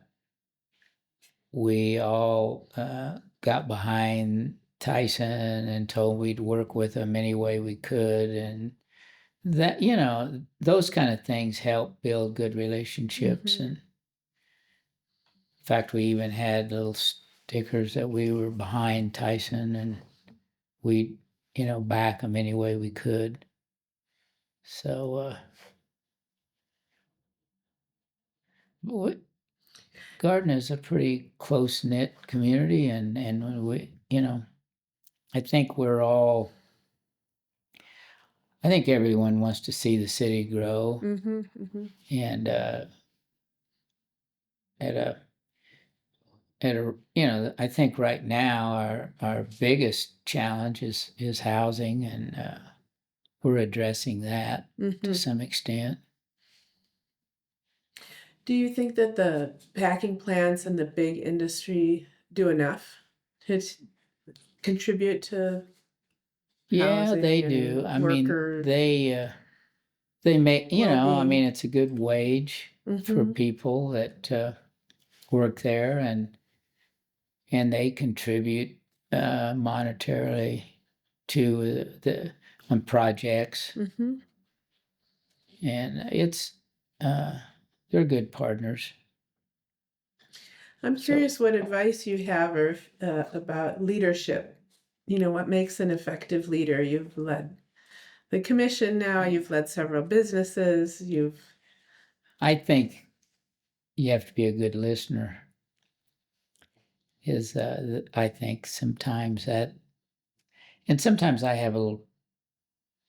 B: we all got behind Tyson and told we'd work with him any way we could, and that those kind of things help build good relationships.
A: Mm-hmm.
B: And in fact, we even had little stickers that we were behind Tyson and we back them any way we could. So Garden is a pretty close knit community, and we I think I think everyone wants to see the city grow.
A: Mm-hmm. Mm-hmm.
B: And at a I think right now our biggest challenge is housing, and we're addressing that
A: Mm-hmm.
B: to some extent.
A: Do you think that the packing plants and the big industry do enough to contribute to
B: Yeah,
A: housing
B: they
A: and
B: do. I
A: worker?
B: mean, they make I
A: well-being?
B: mean, it's a good wage for
A: Mm-hmm.
B: people that work there, and they contribute monetarily to on projects,
A: Mm-hmm.
B: and it's they're good partners.
A: I'm
B: So-
A: curious what advice you have or about leadership. What makes an effective leader? You've led the commission now, you've led several businesses,
B: I think you have to be a good listener. I think sometimes that, and sometimes I have a little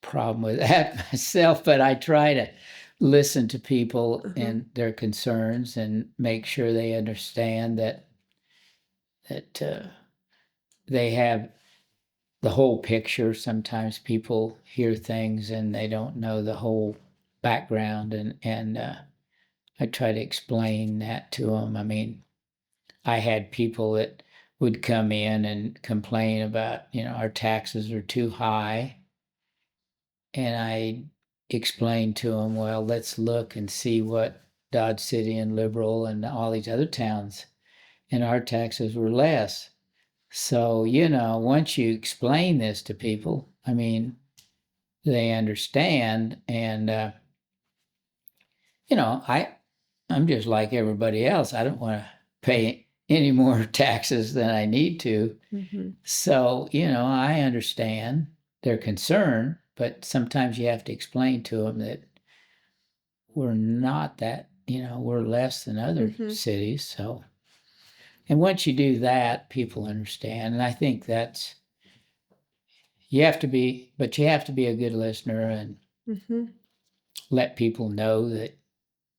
B: problem with that myself, but I try to listen to people and their concerns and make sure they understand that they have the whole picture. Sometimes people hear things and they don't know the whole background, and I try to explain that to them. I mean, I had people that would come in and complain about our taxes are too high, and I explained to them, well, let's look and see what Dodge City and Liberal and all these other towns, and our taxes were less. So, once you explain this to people, I mean, they understand. And, I'm just like everybody else. I don't want to pay any more taxes than I need to.
A: Mm-hmm.
B: So, I understand their concern, but sometimes you have to explain to them that we're not that, we're less than other
A: Mm-hmm.
B: cities. So, and once you do that, people understand. And I think you have to be a good listener and
A: Mm-hmm.
B: let people know that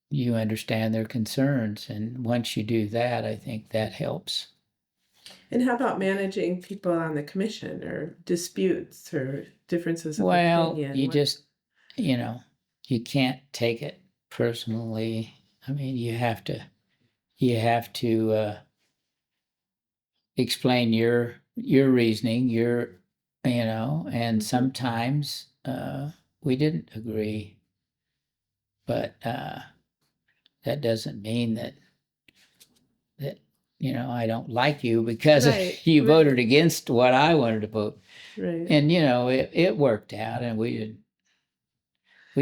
B: you understand their concerns. And once you do that, I think that helps.
A: And how about managing people on the commission or disputes or differences of
B: Well,
A: opinion?
B: you just, you can't take it personally. I mean, you have to explain your reasoning, and sometimes we didn't agree, but that doesn't mean that I don't like you because
A: Right,
B: you
A: right,
B: voted against what I wanted to vote.
A: right.
B: And it worked out, and we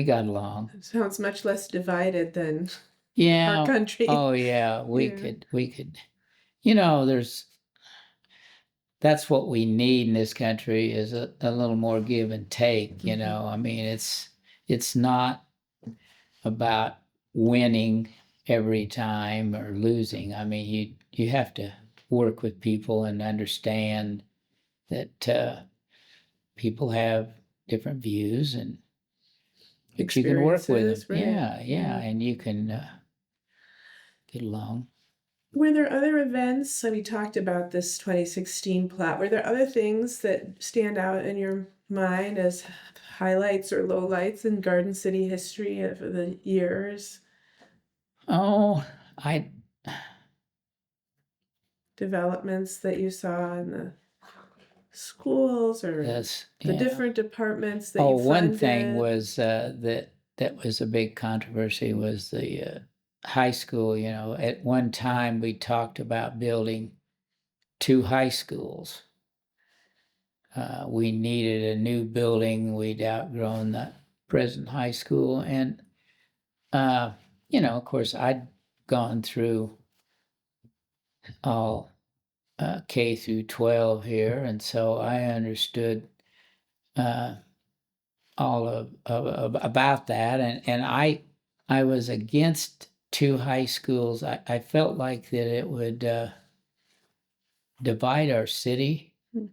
B: got along.
A: It sounds much less divided than our
B: Yeah.
A: country.
B: Oh yeah, we
A: Yeah.
B: could. That's what we need in this country is a little more give and take. I mean, it's not about winning every time or losing. I mean, you have to work with people and understand that people have different views, and but you can work with them.
A: Experiences, right.
B: Yeah, and you can get along.
A: Were there other events? So we talked about this 2016 plot. Were there other things that stand out in your mind as highlights or lowlights in Garden City history of the years?
B: Oh, I
A: Developments that you saw in the schools or
B: yes,
A: the
B: yeah.
A: different departments that
B: Oh,
A: you
B: one thing
A: funded?
B: was that was a big controversy was the high school. At one time we talked about building 2 high schools. We needed a new building. We'd outgrown the present high school, and of course, I'd gone through all K through 12 here, and so I understood uh, all of about that, and I was against 2 high schools. I felt like that it would divide our city
A: Hmm.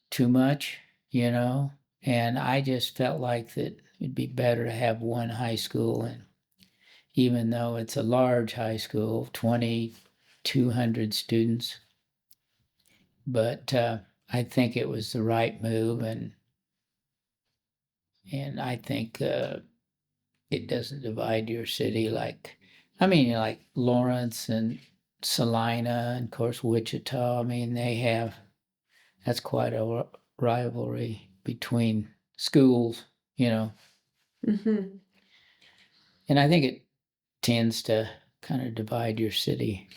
B: too much, and I just felt like that it'd be better to have one high school. And even though it's a large high school, 2,200 students, but I think it was the right move, and I think it doesn't divide your city like Lawrence and Salina, and of course Wichita. I mean, that's quite a rivalry between schools,
A: Mm-hmm.
B: and I think it tends to kind of divide your city.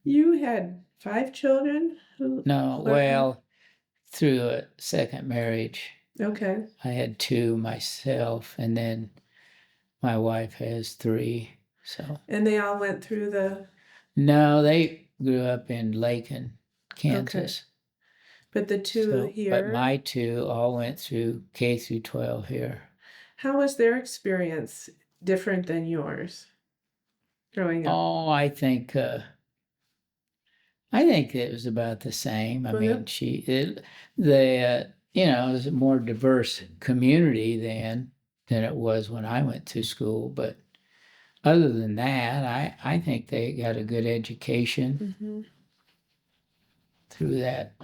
A: You had 5 children?
B: No, well, through a second marriage,
A: Okay.
B: I had 2 myself, and then my wife has 3. So
A: And they all went through the.
B: no, they grew up in Lakin, Kansas.
A: But the 2
B: So, but
A: here,
B: my 2 all went through K through 12 here.
A: how was their experience different than yours growing up?
B: Oh, I think it was about the same. I
A: Was
B: mean,
A: it?
B: it was a more diverse community than it was when I went to school. But other than that, I think they got a good education
A: Mm-hmm.
B: through that.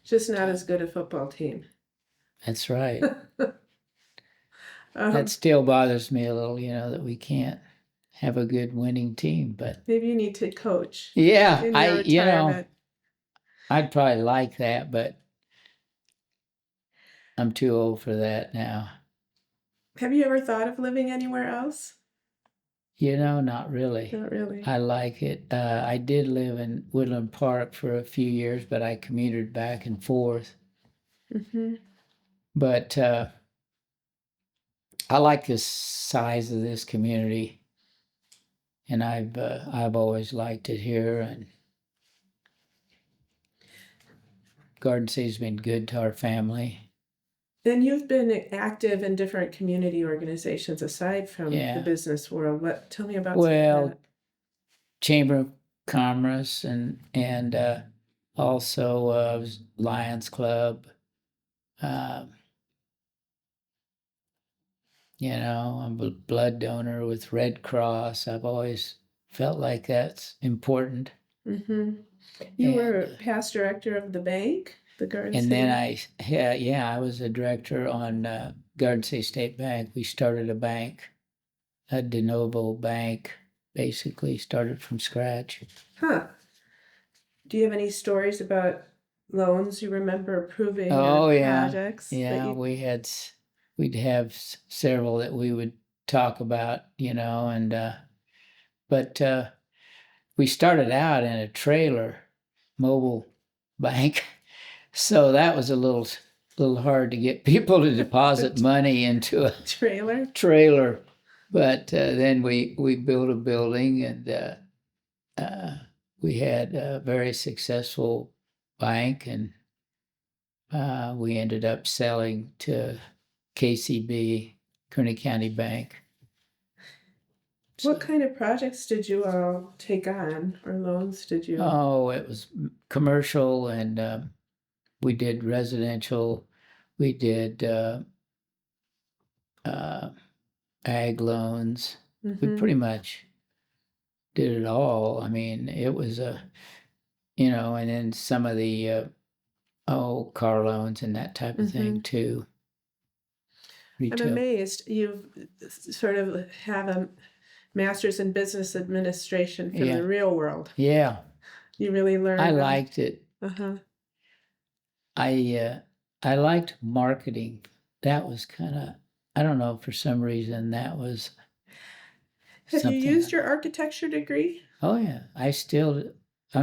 A: Just not as good a football team.
B: That's right.
A: Um,
B: That still bothers me a little, that we can't have a good winning team. But
A: maybe you need to coach
B: yeah,
A: in your retirement.
B: I'd probably like that, but I'm too old for that now.
A: Have you ever thought of living anywhere else?
B: Not really.
A: Not really.
B: I like it. I did live in Woodland Park for a few years, but I commuted back and forth.
A: Mm-hmm.
B: But I like the size of this community, and I've always liked it here. And Garden City's been good to our family.
A: And you've been active in different community organizations aside from the
B: Yeah.
A: business world. Tell me about some of
B: Well,
A: that.
B: Chamber of Commerce and also Lions Club. I'm a blood donor with Red Cross. I've always felt like that's important.
A: Mm-hmm. You were
B: And,
A: past director of the bank, the Garden
B: and
A: City.
B: then I was a director on Garden City State Bank. We started a bank, a de novo bank, basically started from scratch.
A: Huh. Do you have any stories about loans you remember approving
B: Oh
A: or
B: yeah,
A: projects?
B: yeah. We'd have several that we would talk about, and but we started out in a trailer mobile bank, so that was a little hard to get people to deposit money into a trailer. But then we built a building, and we had a very successful bank, and we ended up selling to KCB, Kearney County Bank.
A: What kind of projects did you all take on, or loans did you?
B: Oh, it was commercial, and we did residential. We did ag loans. We
A: Mm-hmm.
B: pretty much did it all. I mean, it was and then some of the car loans and that type of thing too.
A: I'm
B: Retail.
A: amazed you've sort of have a master's in business administration from the real world.
B: Yeah.
A: You really learned.
B: I liked it.
A: Uh-huh.
B: I liked marketing. That was kind of, I don't know, for some reason that was.
A: Have you used your architecture degree?
B: Oh yeah, I'm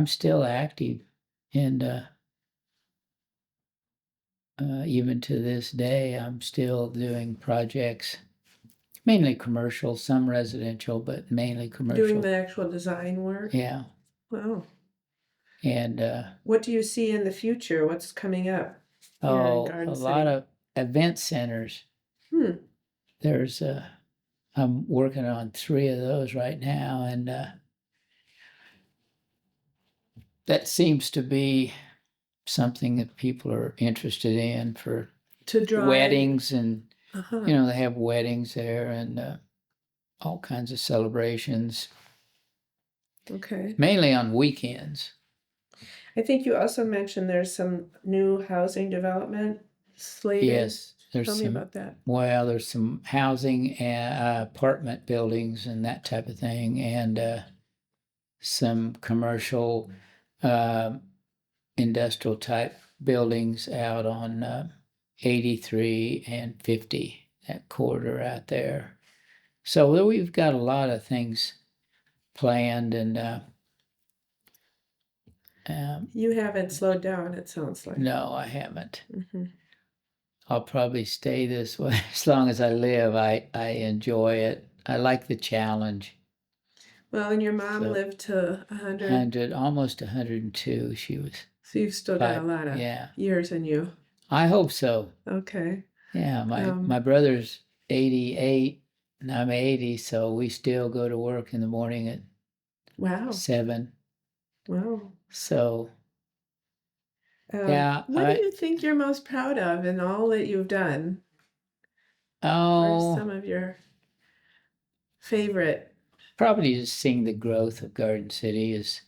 B: still active, and even to this day, I'm still doing projects, mainly commercial, some residential, but mainly commercial.
A: Doing the actual design work?
B: Yeah.
A: Wow.
B: And
A: what do you see in the future? What's coming up?
B: Oh, a lot of event centers. There's I'm working on 3 of those right now, and that seems to be something that people are interested in for weddings, and they have weddings there, and all kinds of celebrations.
A: Okay.
B: Mainly on weekends.
A: I think you also mentioned there's some new housing development slated.
B: Yes,
A: Tell me about that.
B: Well, there's some housing and apartment buildings and that type of thing, and some commercial industrial type buildings out on 83 and 50, that corridor out there. So we've got a lot of things planned, and
A: you haven't slowed down, it sounds like.
B: No, I haven't. I'll probably stay this way as long as I live. I enjoy it. I like the challenge.
A: Well, and your mom lived to 100,
B: almost 102. She was.
A: So you've still got a lot of years in you.
B: I hope so.
A: Okay.
B: Yeah, my brother's 88 and I'm 80, so we still go to work in the morning at 7.
A: Wow.
B: So
A: what do you think you're most proud of in all that you've done?
B: Oh,
A: or some of your favorite?
B: Probably just seeing the growth of Garden City is,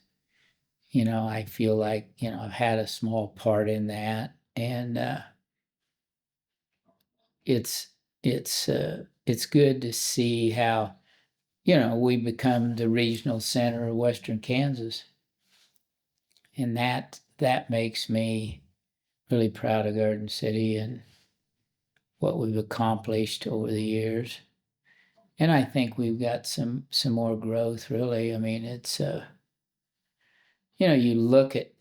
B: I feel like, I've had a small part in that, and it's good to see how, we become the regional center of Western Kansas, and that makes me really proud of Garden City and what we've accomplished over the years. and I think we've got some more growth. Really, I mean, it's you look at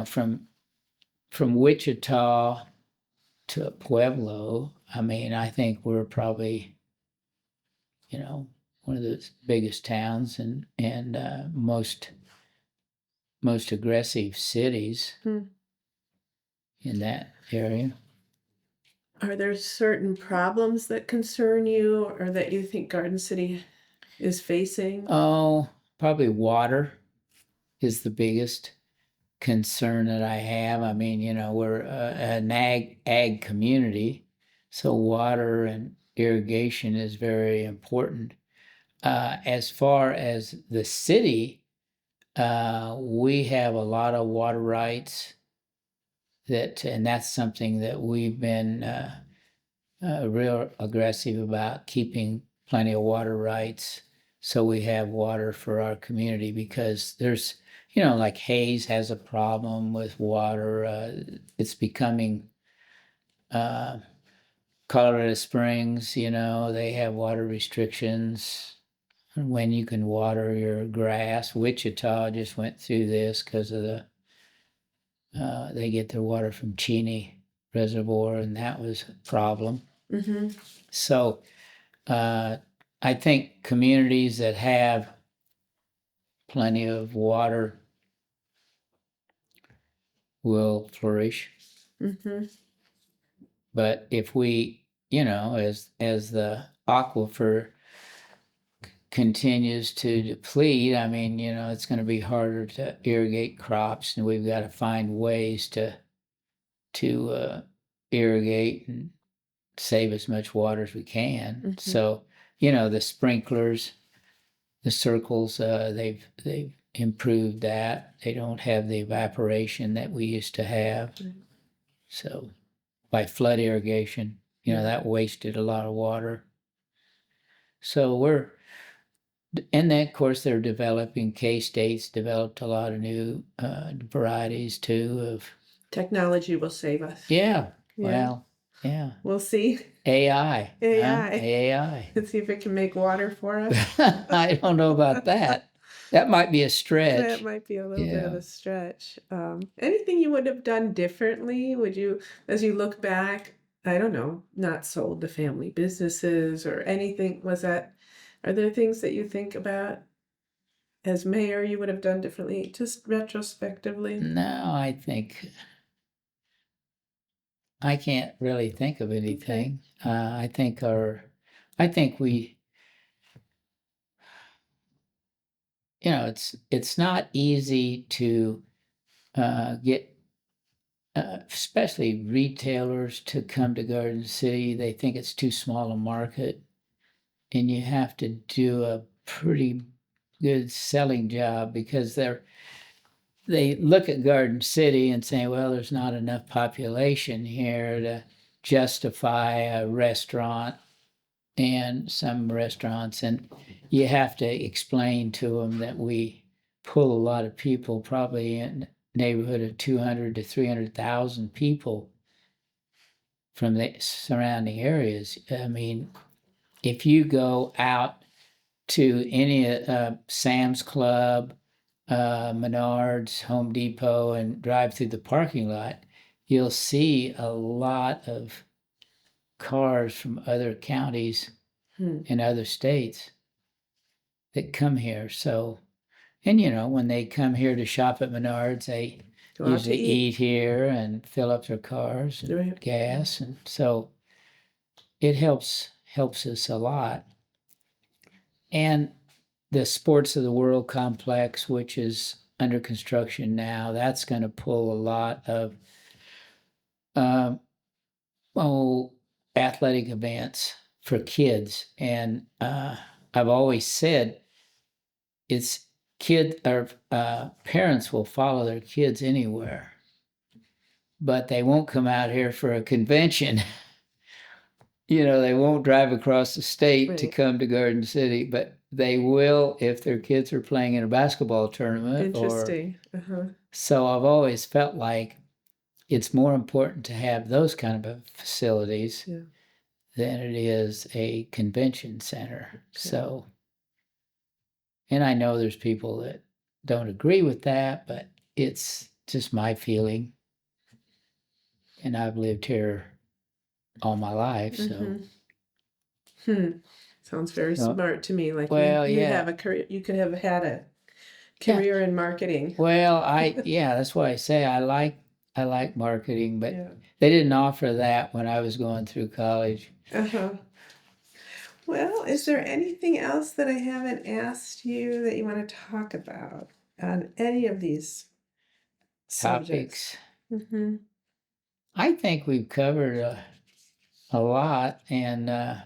B: from Wichita to Pueblo. I mean, I think we're probably one of the biggest towns and most aggressive cities in that area.
A: Are there certain problems that concern you or that you think Garden City is facing?
B: Oh, probably water is the biggest concern that I have. I mean, we're an ag community, so water and irrigation is very important. As far as the city, we have a lot of water rights and that's something that we've been real aggressive about, keeping plenty of water rights so we have water for our community, because there's like Hayes has a problem with water. It's becoming Colorado Springs, they have water restrictions when you can water your grass. Wichita just went through this because of they get their water from Cheney Reservoir, and that was a problem. So I think communities that have plenty of water will flourish. But if we, as the aquifer continues to deplete, I mean, it's going to be harder to irrigate crops, and we've got to find ways to irrigate and save as much water as we can. So, the sprinklers, the circles, they've improved that. They don't have the evaporation that we used to have. So by flood irrigation, that wasted a lot of water. So and then of course they're developing, K-State's developed a lot of new varieties too of
A: technology will save us.
B: Yeah. Well, yeah.
A: We'll see.
B: AI.
A: AI. Let's see if it can make water for us.
B: I don't know about that. That might be a stretch.
A: That might be a little bit of a stretch. Anything you would have done differently? Would you, as you look back, I don't know, not sold the family businesses or anything? Are there things that you think about as mayor you would have done differently, just retrospectively?
B: No, I think I can't really think of anything. Okay. I think we, it's not easy to get, especially retailers, to come to Garden City. They think it's too small a market, and you have to do a pretty good selling job, because they look at Garden City and say, well, there's not enough population here to justify a restaurant, and some restaurants, and you have to explain to them that we pull a lot of people, probably in the neighborhood of 200 to 300,000 people from the surrounding areas. I mean, if you go out to any Sam's Club, Menards, Home Depot, and drive through the parking lot, you'll see a lot of cars from other counties and other states that come here. So, and when they come here to shop at Menards, they usually eat here and fill up their cars and gas, and so it helps us a lot. And the Sports of the World complex, which is under construction now, that's going to pull a lot of athletic events for kids. And I've always said parents will follow their kids anywhere, but they won't come out here for a convention. They won't drive across the state to come to Garden City, but they will if their kids are playing in a basketball tournament.
A: Interesting.
B: So I've always felt like it's more important to have those kind of facilities than it is a convention center.
A: Okay.
B: So, and I know there's people that don't agree with that, but it's just my feeling. And I've lived here all my life, so.
A: Sounds very
B: So,
A: smart to me. Like
B: well,
A: you
B: yeah.
A: have a career, you could have had a career in marketing.
B: Well, yeah, that's why I say I like marketing, but
A: Yeah.
B: they didn't offer that when I was going through college.
A: Uh-huh. Well, is there anything else that I haven't asked you that you want to talk about on any of these subjects?
B: Topics. I think we've covered a lot, and I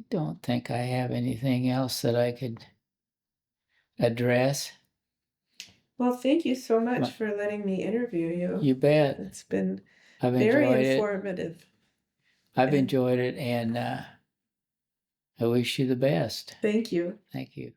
B: don't think I have anything else that I could address.
A: Well, thank you so much
B: Well,
A: for letting me interview you.
B: You bet.
A: It's been
B: I've
A: very
B: enjoyed it.
A: informative.
B: I've
A: And
B: enjoyed it, and I wish you the best.
A: thank you.
B: Thank you.